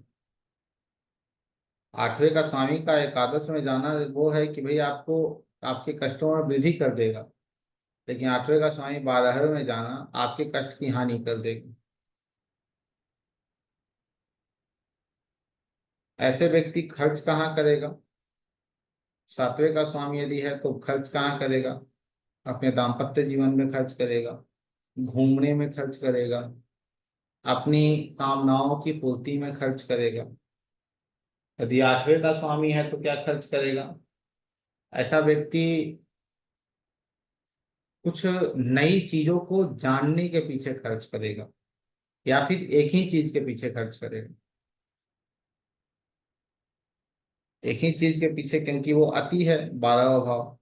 आठवें का स्वामी का एकादश में जाना वो है कि भाई आपको आपके कष्टों में वृद्धि कर देगा। लेकिन आठवें का स्वामी 12वें में जाना आपके कष्ट की हानि कर देगा। ऐसे व्यक्ति खर्च कहाँ करेगा? सातवें का स्वामी यदि है तो खर्च कहाँ करेगा? अपने दाम्पत्य जीवन में खर्च करेगा, घूमने में खर्च करेगा, अपनी कामनाओं की पूर्ति में खर्च करेगा। यदि आठवें का स्वामी है तो क्या खर्च करेगा? ऐसा व्यक्ति कुछ नई चीजों को जानने के पीछे खर्च करेगा, या फिर एक ही चीज के पीछे खर्च करेगा। एक ही चीज के पीछे, क्योंकि वो अति है 12वां भाव।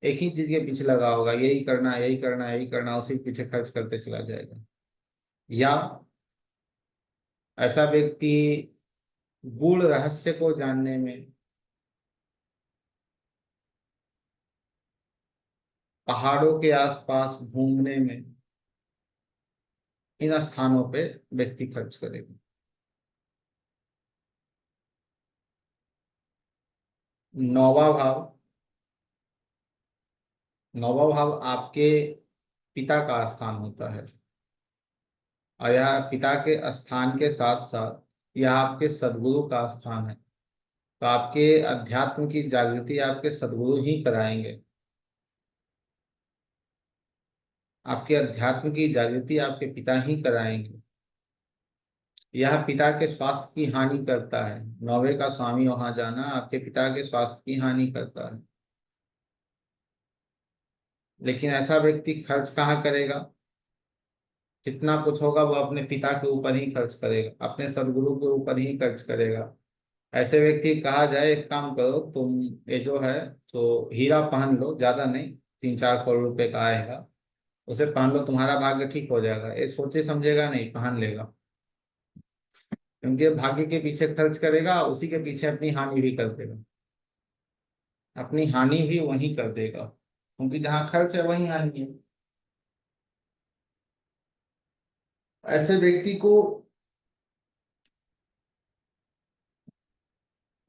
एक ही चीज के पीछे लगा होगा, यही करना यही करना यही करना, उसी के पीछे खर्च करते चला जाएगा। या ऐसा व्यक्ति गूढ़ रहस्य को जानने में, पहाड़ों के आसपास घूमने में, इन स्थानों पे व्यक्ति खर्च करेगा। नौवा भाव, नौवा भाव आपके पिता का स्थान होता है। और यह पिता के स्थान के साथ साथ यह आपके सदगुरु का स्थान है। तो आपके अध्यात्म की जागृति आपके सदगुरु ही कराएंगे। आपके अध्यात्म की जागृति आपके पिता ही कराएंगे। यह पिता के स्वास्थ्य की हानि करता है। नौवे का स्वामी वहां जाना आपके पिता के स्वास्थ्य की हानि करता है। लेकिन ऐसा व्यक्ति खर्च कहाँ करेगा? जितना कुछ होगा वो अपने पिता के ऊपर ही खर्च करेगा, अपने सदगुरु के ऊपर ही खर्च करेगा। ऐसे व्यक्ति कहा जाए एक काम करो तुम, ये जो है तो हीरा पहन लो, ज्यादा नहीं, 3-4 करोड़ रुपए का आएगा। उसे पहन लो, तुम्हारा भाग्य ठीक हो जाएगा। ये सोचे समझेगा नहीं, पहन लेगा, क्योंकि ये भाग्य के पीछे खर्च करेगा, उसी के पीछे अपनी हानि भी कर देगा। अपनी हानि भी वहीं कर देगा, क्योंकि जहां खर्च है वहीं हानि है। ऐसे व्यक्ति को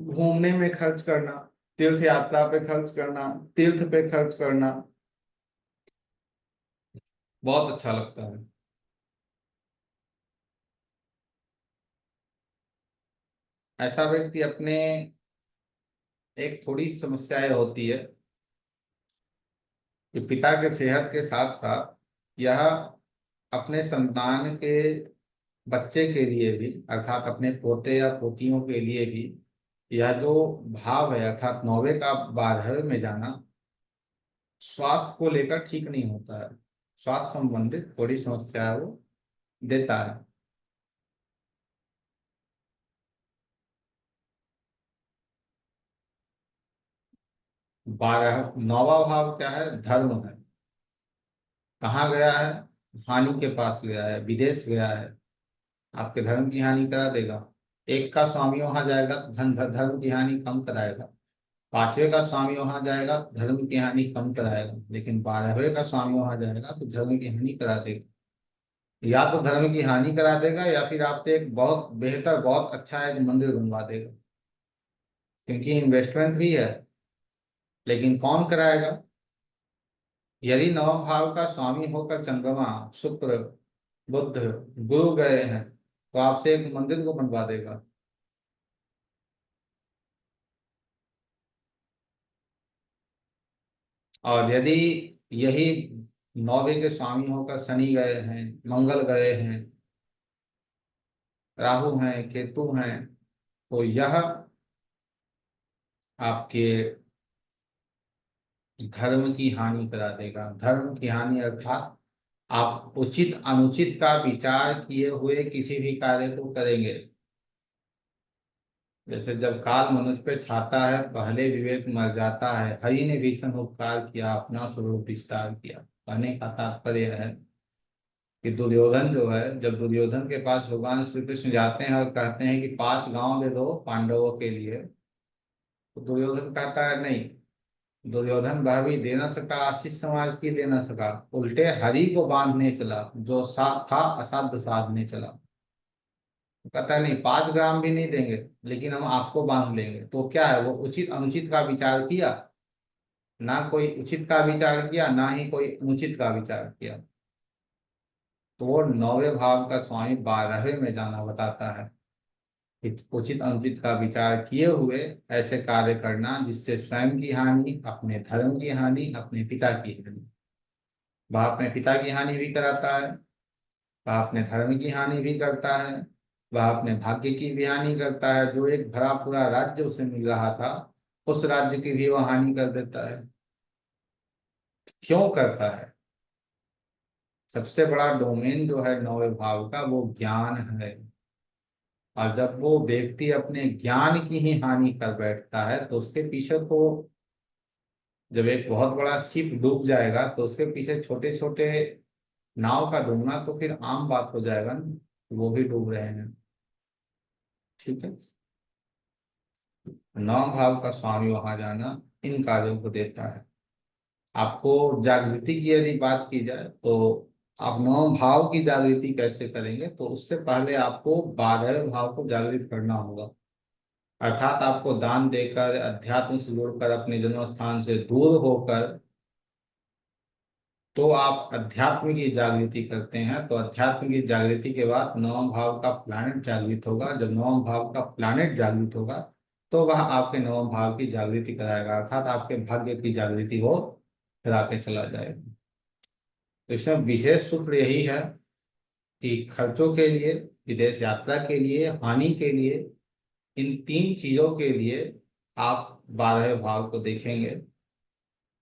घूमने में खर्च करना, तीर्थ यात्रा पे खर्च करना, तीर्थ पे खर्च करना बहुत अच्छा लगता है। ऐसा व्यक्ति अपने, एक थोड़ी समस्याएं होती है कि पिता के सेहत के साथ साथ यह अपने संतान के बच्चे के लिए भी, अर्थात अपने पोते या पोतियों के लिए भी, यह जो भाव है अर्थात 9वें का 12वें में जाना, स्वास्थ्य को लेकर ठीक नहीं होता है। स्वास्थ्य संबंधित थोड़ी समस्या वो देता है। 9वां भाव क्या है? धर्म है। कहाँ गया है? हानि के पास गया है, विदेश गया है, आपके धर्म की हानि करा देगा। एक का स्वामी वहां जाएगा तो धर्म की हानि कम कराएगा। 5वें का स्वामी वहां जाएगा तो धर्म की हानि कम कराएगा, लेकिन 12वें का स्वामी वहां जाएगा तो धर्म की हानि करा देगा। या तो धर्म की हानि करा देगा, या फिर आपसे एक बहुत बेहतर, बहुत अच्छा एक मंदिर बनवा देगा, क्योंकि इन्वेस्टमेंट भी है। लेकिन कौन कराएगा? यदि नवम भाव का स्वामी होकर चंद्रमा, शुक्र, बुध, गुरु गए हैं तो आपसे एक मंदिर को बनवा देगा। और यदि यही 9वें के स्वामी होकर शनि गए हैं, मंगल गए हैं, राहु हैं, केतु हैं, तो यह आपके धर्म की हानि करा देगा। धर्म की हानि अर्थात आप उचित अनुचित का विचार किए हुए किसी भी कार्य को करेंगे। जैसे जब काल मनुष्य पे छाता है, पहले विवेक मर जाता है, हरि ने भीषण उपकार किया, अपना स्वरूप विस्तार किया। कहने का तात्पर्य है कि दुर्योधन जो है, जब दुर्योधन के पास भगवान श्री कृष्ण जाते हैं और कहते हैं कि 5 गांव दे दो पांडवों के लिए, तो दुर्योधन कहता है नहीं। दुर्योधन वह भी दे न सका, आशीष समाज की दे न सका, उल्टे हरि को बांधने चला, जो था असाध्य साधने चला। कहता है नहीं, 5 ग्राम भी नहीं देंगे, लेकिन हम आपको बांध लेंगे। तो क्या है, वो उचित अनुचित का विचार किया? ना कोई उचित का विचार किया, ना ही कोई अनुचित का विचार किया। तो वो 9वें भाव का स्वामी 12वें में जाना बताता है कि उचित अनुचित का विचार किए हुए ऐसे कार्य करना जिससे स्वयं की हानि, अपने धर्म की हानि, अपने पिता की हानि। वह अपने पिता की हानि भी कराता है, वह अपने धर्म की हानि भी करता है, वह अपने भाग्य की भी हानि करता है। जो एक भरा पूरा राज्य उसे मिल रहा था, उस राज्य की भी वह हानि कर देता है। क्यों करता है? सबसे बड़ा डोमेन जो है 9वें भाव का, वो ज्ञान है। और जब वो व्यक्ति अपने ज्ञान की ही हानि कर बैठता है, तो उसके पीछे तो, जब एक बहुत बड़ा शिप डूब जाएगा तो उसके पीछे छोटे छोटे नाव का डूबना तो फिर आम बात हो जाएगा ना। वो भी डूब रहे हैं। ठीक है। 9 भाव का स्वामी वहां जाना इन कार्यों को देता है। आपको जागृति की यदि बात की जाए तो आप 9 भाव की जागृति कैसे करेंगे? तो उससे पहले आपको 12वें भाव को जागृत करना होगा। अर्थात आपको दान देकर, अध्यात्म से जुड़कर, अपने जन्म स्थान से दूर होकर, तो आप अध्यात्म की जागृति करते हैं। तो अध्यात्म की जागृति के बाद 9वें भाव का प्लैनेट जागृत होगा। जब 9वें भाव का प्लैनेट जागृत होगा, तो वह आपके 9वें भाव की जागृति कराएगा, अर्थात आपके भाग्य की जागृति वो करा के चला जाएगा। तो इसमें विशेष सूत्र यही है कि खर्चों के लिए, विदेश यात्रा के लिए, हानि के लिए, इन 3 चीजों के लिए आप 12वें भाव को देखेंगे।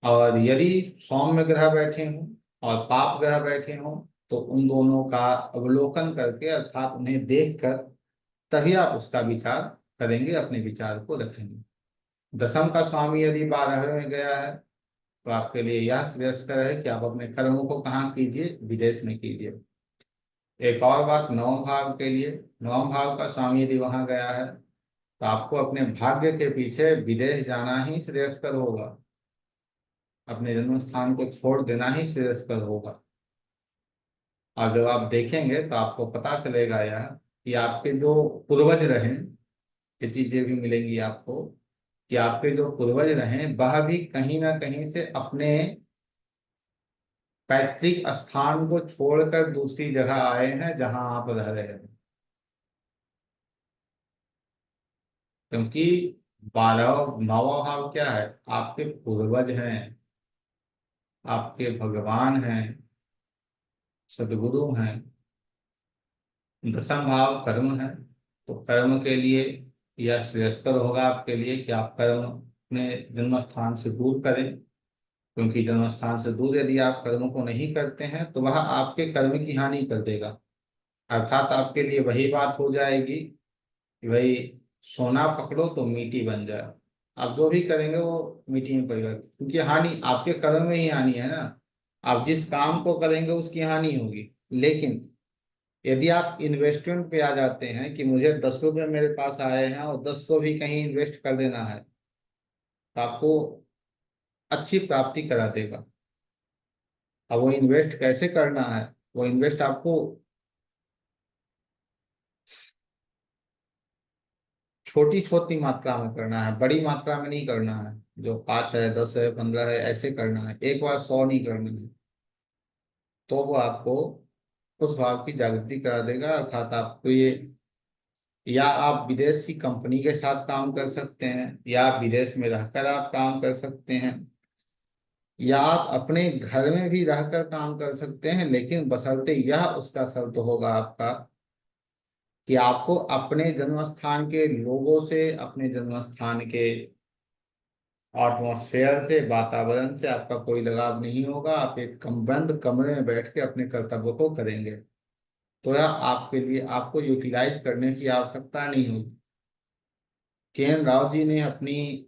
और यदि सौम्य ग्रह बैठे हों और पाप ग्रह बैठे हों, तो उन दोनों का अवलोकन करके, अर्थात उन्हें देखकर, तभी आप उसका विचार करेंगे, अपने विचार को रखेंगे। दशम का स्वामी यदि 12वें में गया है तो आपके लिए यह श्रेयस्कर है कि आप अपने कर्मों को कहाँ कीजिए, विदेश में कीजिए। एक और बात नवम भाव के लिए, नवम भाव का स्वामी यदि वहां गया है तो आपको अपने भाग्य के पीछे विदेश जाना ही श्रेयस्कर होगा, अपने जन्म स्थान को छोड़ देना ही श्रेयस्कर होगा। और जब आप देखेंगे तो आपको पता चलेगा यह कि आपके जो पूर्वज रहे, ये चीजें भी मिलेंगी आपको कि आपके जो पूर्वज रहे वह भी कहीं ना कहीं से अपने पैतृक स्थान को छोड़कर दूसरी जगह आए हैं जहां आप रह रहे हैं। क्योंकि 12 नवा भाव क्या है, आपके पूर्वज हैं, आपके भगवान हैं, सदगुरु हैं। दसम भाव कर्म है, तो कर्म के लिए यह श्रेयस्कर होगा आपके लिए कि आप कर्म अपने जन्म स्थान से दूर करें। क्योंकि जन्म स्थान से दूर यदि आप कर्म को नहीं करते हैं तो वह आपके कर्म की हानि कर देगा। अर्थात आपके लिए वही बात हो जाएगी कि भाई सोना पकड़ो तो मीठी बन जाए। आप जो भी करेंगे वो मीठी में परिवर्तित, क्योंकि हानि आपके कर्म में ही हानि है ना। आप जिस काम को करेंगे उसकी हानि होगी। लेकिन यदि आप इन्वेस्टमेंट पे आ जाते हैं कि मुझे 10 रुपये मेरे पास आए हैं और 10 को भी कहीं इन्वेस्ट कर देना है, तो आपको अच्छी प्राप्ति करा देगा। अब वो इन्वेस्ट कैसे करना है, वो इन्वेस्ट आपको छोटी छोटी मात्रा में करना है, बड़ी मात्रा में नहीं करना है। जो 5 है, 10 है, 15 है, ऐसे करना है, एक बार 100 नहीं करना है। तो वो आपको उस भाव की जागृति करा देगा। अर्थात आपको ये, या आप विदेश की कंपनी के साथ काम कर सकते हैं, या विदेश में रहकर आप काम कर सकते हैं, या आप अपने घर में भी रहकर काम कर सकते हैं। लेकिन बशर्ते यह उसका शर्त होगा आपका कि आपको अपने जन्म स्थान के लोगों से, अपने जन्म स्थान के एटमॉस्फेयर से, वातावरण से आपका कोई लगाव नहीं होगा। आप एक कम बंद कमरे में बैठ के अपने कर्तव्य को करेंगे। तो यह आपके लिए, आपको यूटिलाइज करने की आवश्यकता नहीं होगी। के.एन. राव जी ने अपनी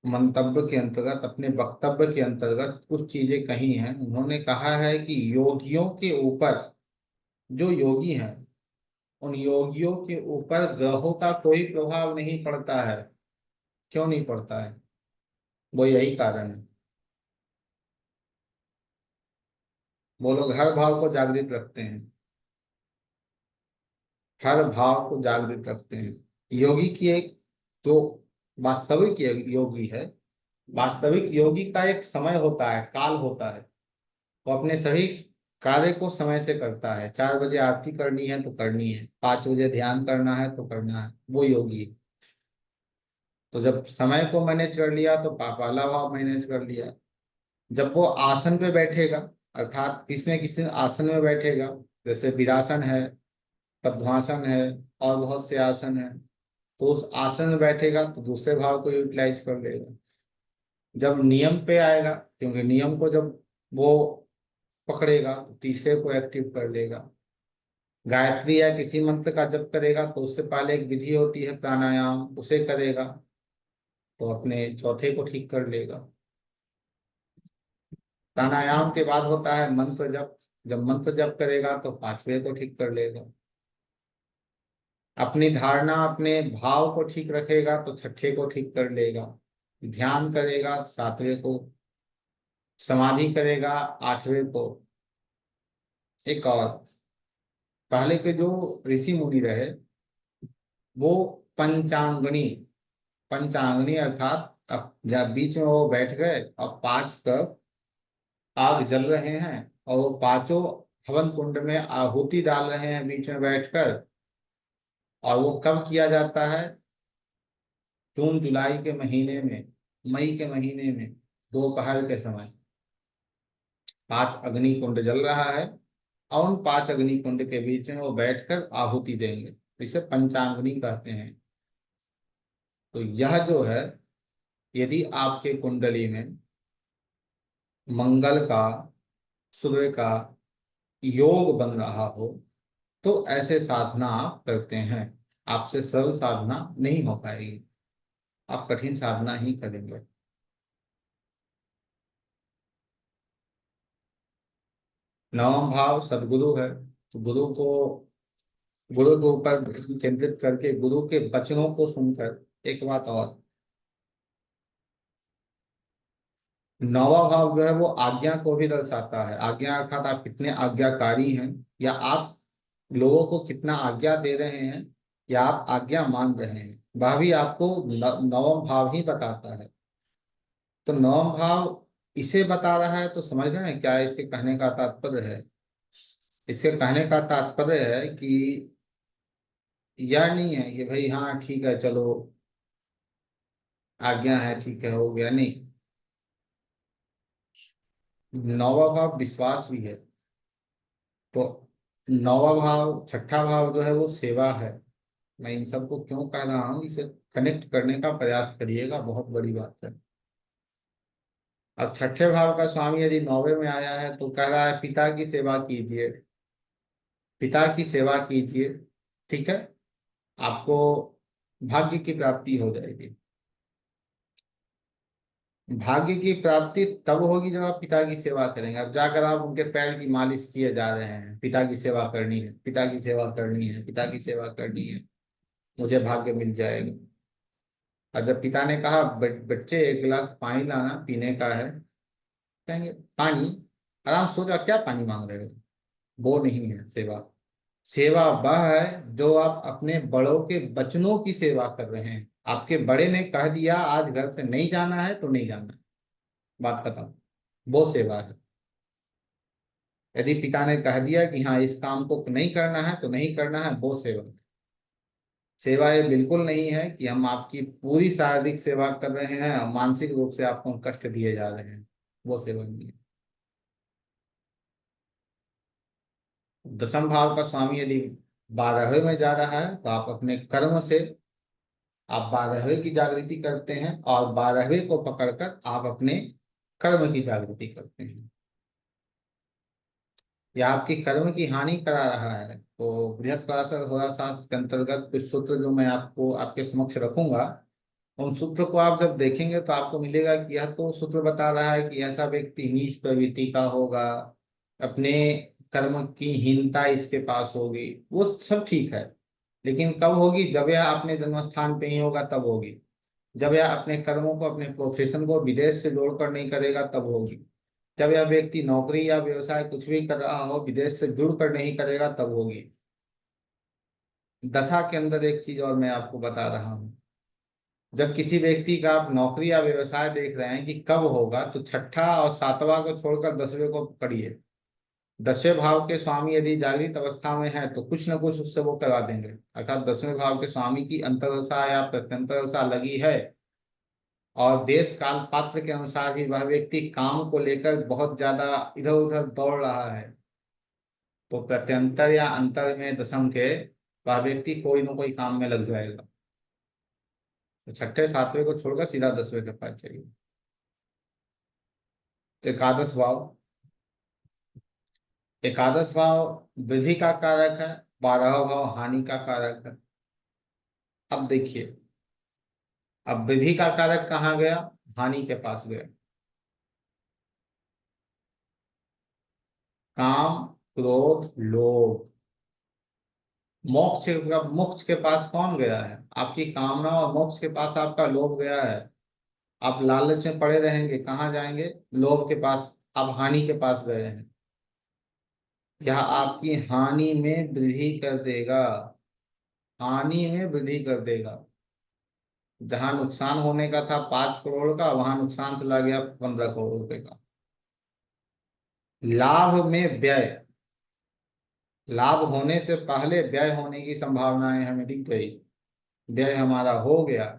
मंतव्य के अंतर्गत, अपने वक्तव्य के अंतर्गत कुछ चीजें कही हैं। उन्होंने कहा है कि योगियों के ऊपर, जो योगी हैं, उन योगियों के ऊपर ग्रहों का कोई प्रभाव नहीं पड़ता है। क्यों नहीं पड़ता है? वो यही कारण है, वो लोग हर भाव को जागृत रखते हैं, हर भाव को जागृत रखते हैं। योगी की एक, जो वास्तविक योगी है, वास्तविक योगी का एक समय होता है, काल होता है। वो अपने सभी कार्य को समय से करता है। 4 बजे आरती करनी है तो करनी है, 5 बजे ध्यान करना है तो करना है, वो योगी है। तो जब समय को मैनेज कर लिया तो पहला भाव मैनेज कर लिया। जब वो आसन पे बैठेगा, अर्थात किसी न किसी आसन में बैठेगा, जैसे वीरासन है, पद्मासन है, और बहुत से आसन है, तो उस आसन में बैठेगा तो दूसरे भाव को यूटिलाइज कर लेगा। जब नियम पे आएगा, क्योंकि नियम को जब वो पकड़ेगा तो तीसरे को एक्टिव कर लेगा। गायत्री या किसी मंत्र का जप करेगा तो उससे पहले एक विधि होती है प्राणायाम, उसे करेगा तो अपने चौथे को ठीक कर लेगा। प्राणायाम के बाद होता है मंत्र जप, जब मंत्र जप करेगा तो 5वें को ठीक कर लेगा। अपनी धारणा, अपने भाव को ठीक रखेगा तो 6ठे को ठीक कर लेगा। ध्यान करेगा तो 7वें को, समाधि करेगा 8वें को। एक और, पहले के जो ऋषि मुनि रहे वो पंचांगनी, पंचांगनी अर्थात अब जब बीच में वो बैठ गए और 5 तरफ आग जल रहे हैं और वो पांचों हवन कुंड में आहुति डाल रहे हैं बीच में बैठकर। और वो कब किया जाता है? जून जुलाई के महीने में, मई के महीने में, दोपहर के समय 5 अग्नि कुंड जल रहा है और उन 5 अग्नि कुंड के बीच में वो बैठकर आहुति देंगे। इसे पंचांगनी कहते हैं। तो यह जो है, यदि आपके कुंडली में मंगल का, सूर्य का योग बन रहा हो तो ऐसे साधना आप करते हैं, आपसे सरल साधना नहीं हो पाएगी। आप कठिन साधना ही करेंगे। नवम भाव सदगुरु है, तो गुरु के ऊपर केंद्रित करके गुरु के वचनों को सुनकर। एक बात और, नौवा भाव जो है वो आज्ञा को भी दर्शाता है। आज्ञा अर्थात आप कितने आज्ञाकारी हैं, या आप लोगों को कितना आज्ञा दे रहे हैं, या आप आज्ञा मान रहे हैं, वह भी आपको नवम भाव ही बताता है। तो नवम भाव इसे बता रहा है, तो समझ रहे हैं क्या इसके कहने का तात्पर्य है। इसके कहने का तात्पर्य है कि यह नहीं है कि भाई हाँ ठीक है चलो आज्ञा है ठीक है हो गया, नहीं। नौवा भाव विश्वास भी है। तो नौवा भाव छठा भाव जो है वो सेवा है। मैं इन सबको क्यों कह रहा हूँ, इसे कनेक्ट करने का प्रयास करिएगा, बहुत बड़ी बात है। अब छठे भाव का स्वामी यदि नौवे में आया है तो कह रहा है पिता की सेवा कीजिए, पिता की सेवा कीजिए, ठीक है, आपको भाग्य की प्राप्ति हो जाएगी। भाग्य की प्राप्ति तब होगी जब आप पिता की सेवा करेंगे। अब जाकर आप उनके पैर की मालिश किए जा रहे हैं, पिता की सेवा करनी है, पिता की सेवा करनी है, पिता की सेवा करनी है, मुझे भाग्य मिल जाएगा। और जब पिता ने कहा बच्चे एक गिलास पानी लाना पीने का है, कहेंगे पानी, आराम सो जाओ, क्या पानी मांग रहे हो। वो नहीं है सेवा। सेवा वह है जो आप अपने बड़ों के वचनों की सेवा कर रहे हैं। आपके बड़े ने कह दिया आज घर से नहीं जाना है तो नहीं जाना है, बात खत्म, वो सेवा है। यदि पिता ने कह दिया कि हाँ इस काम को नहीं करना है तो नहीं करना है, वो सेवा है। सेवा ये बिल्कुल नहीं है कि हम आपकी पूरी शारीरिक सेवा कर रहे हैं और मानसिक रूप से आपको कष्ट दिए जा रहे हैं, वो सेवा नहीं है। दसम भाव का स्वामी यदि 12वें में जा रहा है तो आप अपने कर्म से आप 12वें की जागृति करते हैं, और 12वें को पकड़कर आप अपने कर्म की जागृति करते हैं। या आपकी कर्म की हानि करा रहा है, तो बृहत् पराशर होरा शास्त्र के अंतर्गत कुछ सूत्र जो मैं आपको आपके समक्ष रखूंगा, उन सूत्र को आप जब देखेंगे तो आपको मिलेगा कि यह तो सूत्र बता रहा है कि ऐसा व्यक्ति नीच प्रवृत्ति का होगा, अपने कर्म की हीनता इसके पास होगी, वो सब ठीक है। लेकिन कब होगी, जब यह अपने जन्म स्थान पे ही होगा तब होगी। जब यह अपने कर्मों को अपने प्रोफेशन को विदेश से जोड़कर नहीं करेगा तब होगी। जब यह व्यक्ति नौकरी या व्यवसाय कुछ भी कर रहा हो विदेश से जुड़कर नहीं करेगा तब होगी। दशा के अंदर एक चीज और मैं आपको बता रहा हूँ, जब किसी व्यक्ति का आप नौकरी या व्यवसाय देख रहे हैं कि कब होगा, तो छठा और सातवां को छोड़कर 10वें को पकड़िए। 10वें भाव के स्वामी यदि जागृत अवस्था में है तो कुछ न कुछ उससे वो करा देंगे। अर्थात 10वें भाव के स्वामी की अंतर्दशा या प्रत्यंतरदशा लगी है, और देश काल पात्र के अनुसार भी वह व्यक्ति काम को लेकर बहुत ज्यादा इधर उधर दौड़ रहा है, तो प्रत्यंतर या अंतर में दशम के वह व्यक्ति कोई न कोई काम में लग जाएगा। तो छठे सातवें को छोड़कर सीधा 10वें के पास चाहिए। एकादश भाव, एकादश भाव वृद्धि का कारक है, 12वां भाव हानि का कारक है। अब देखिए, अब वृद्धि का कारक कहाँ गया, हानि के पास गया। काम क्रोध लोभ, मोक्ष के पास कौन गया है, आपकी कामना, और मोक्ष के पास आपका लोभ गया है। आप लालच में पड़े रहेंगे, कहाँ जाएंगे, लोभ के पास। आप हानि के पास गए हैं, यह आपकी हानि में वृद्धि कर देगा, हानि में वृद्धि कर देगा। जहां नुकसान होने का था 5 करोड़ का, वहां नुकसान चला गया 15 करोड़ रुपए का। लाभ में व्यय, लाभ होने से पहले व्यय होने की संभावनाएं हमें दिख गई, व्यय हमारा हो गया।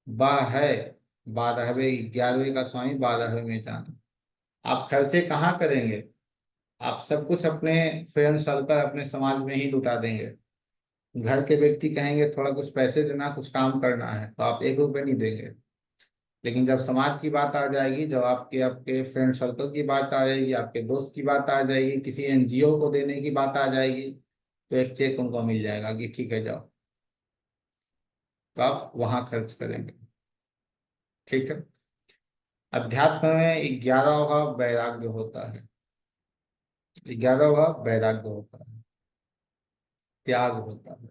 वह है 12वें, 11वें का स्वामी 12वें में जाना। आप खर्चे कहाँ करेंगे, आप सब कुछ अपने फ्रेंड सर्कल अपने समाज में ही लुटा देंगे। घर के व्यक्ति कहेंगे थोड़ा कुछ पैसे देना, कुछ काम करना है, तो आप 1 रुपये नहीं देंगे। लेकिन जब समाज की बात आ जाएगी, जब आपके आपके फ्रेंड सर्कल की बात आ जाएगी, आपके दोस्त की बात आ जाएगी, किसी एनजीओ को देने की बात आ जाएगी, तो एक चेक उनको मिल जाएगा कि ठीक है जाओ। तो आप वहां खर्च करेंगे। ठीक है। अध्यात्म में 11वां भाव वैराग्य होता है। 11वां भाव वैराग्य होता है, त्याग होता है।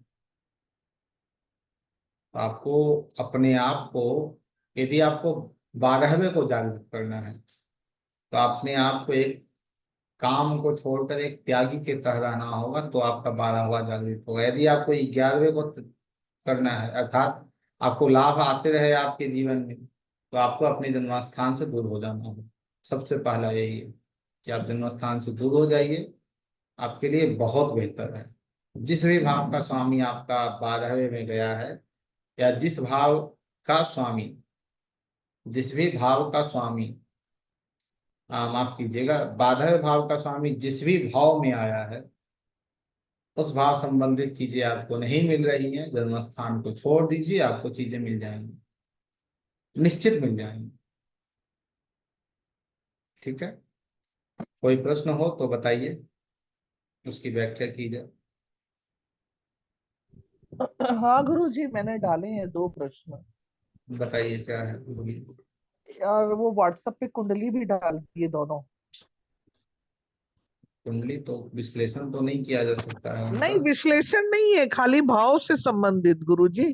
तो आपको अपने आप को, यदि आपको 12वें को जागृत करना है, तो अपने आप को एक काम को छोड़कर एक त्यागी के तरह रहना होगा, तो आपका 12वां जागृत होगा। यदि आपको 11वें को करना है, अर्थात आपको लाभ आते रहे आपके जीवन में, तो आपको अपने जन्मस्थान से दूर हो जाना होगा। सबसे पहला यही है कि आप जन्मस्थान से दूर हो जाइए, आपके लिए बहुत बेहतर है। जिस भी भाव का स्वामी आपका 12वें में गया है, या जिस भाव का स्वामी, जिस भी भाव का स्वामी, माफ कीजिएगा, 12वें भाव का स्वामी जिस भी भाव में आया है, उस भाव संबंधित चीजें आपको नहीं मिल रही हैं, जन्मस्थान को छोड़ दीजिए, आपको चीजें मिल जाएंगी, निश्चित मिल जाएंगी। ठीक है। कोई प्रश्न हो तो बताइए, उसकी व्याख्या की जाए। हाँ गुरु जी, मैंने डाले हैं 2 प्रश्न। बताइए क्या है, बोलिए। और वो व्हाट्सएप पे कुंडली भी डाल दिए दोनों। कुंडली तो विश्लेषण तो नहीं किया जा सकता है उनका। नहीं, विश्लेषण नहीं है, खाली भाव से संबंधित गुरु जी।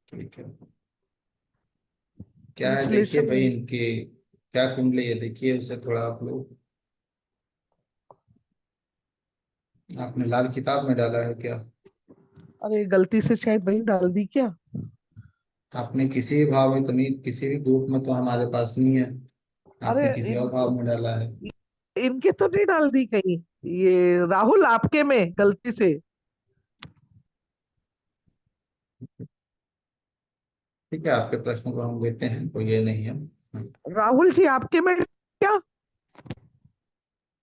ठीक है। क्या है देखिए विश्लेषण भाई, नहीं। इनकी क्या कुंडली है, देखिए उसे थोड़ा आप लोग। आपने लाल किताब में डाला है क्या? अरे गलती से शायद वही डाल दी क्या। आपने किसी भी भाव में तो नहीं, किसी भी ग्रुप में तो हमारे पास नहीं है। अरे आपने किसी और भाव में डाला है। इनके तो नहीं डाल दी कहीं। ये राहुल आपके में गलती से। ठीक है, आपके प्रश्न को हम लेते हैं, कोई ये नहीं है। हाँ। राहुल जी आपके में क्या।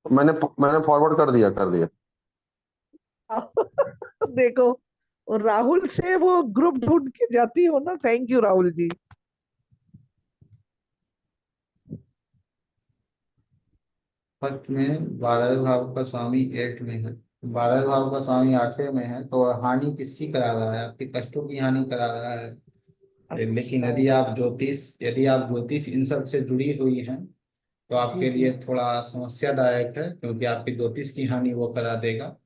मैंने मैंने फॉरवर्ड कर दिया। देखो, और राहुल से वो ग्रुप ढूंढ के जाती हो ना। Thank you Rahul ji. First में 12वें भाव का स्वामी 8 में है, 12वें भाव का स्वामी 8वें में है, तो हानि किसकी करा रहा है? आपके कष्टों की हानि करा रहा है। लेकिन अच्छा। यदि आप ज्योतिष इन सब से जुड़ी हुई हैं, तो जी आपके जी। लिए थोड़ा समस्यादायक है, क्योंकि आपकी ज्योतिष की हानि वो करा देगा।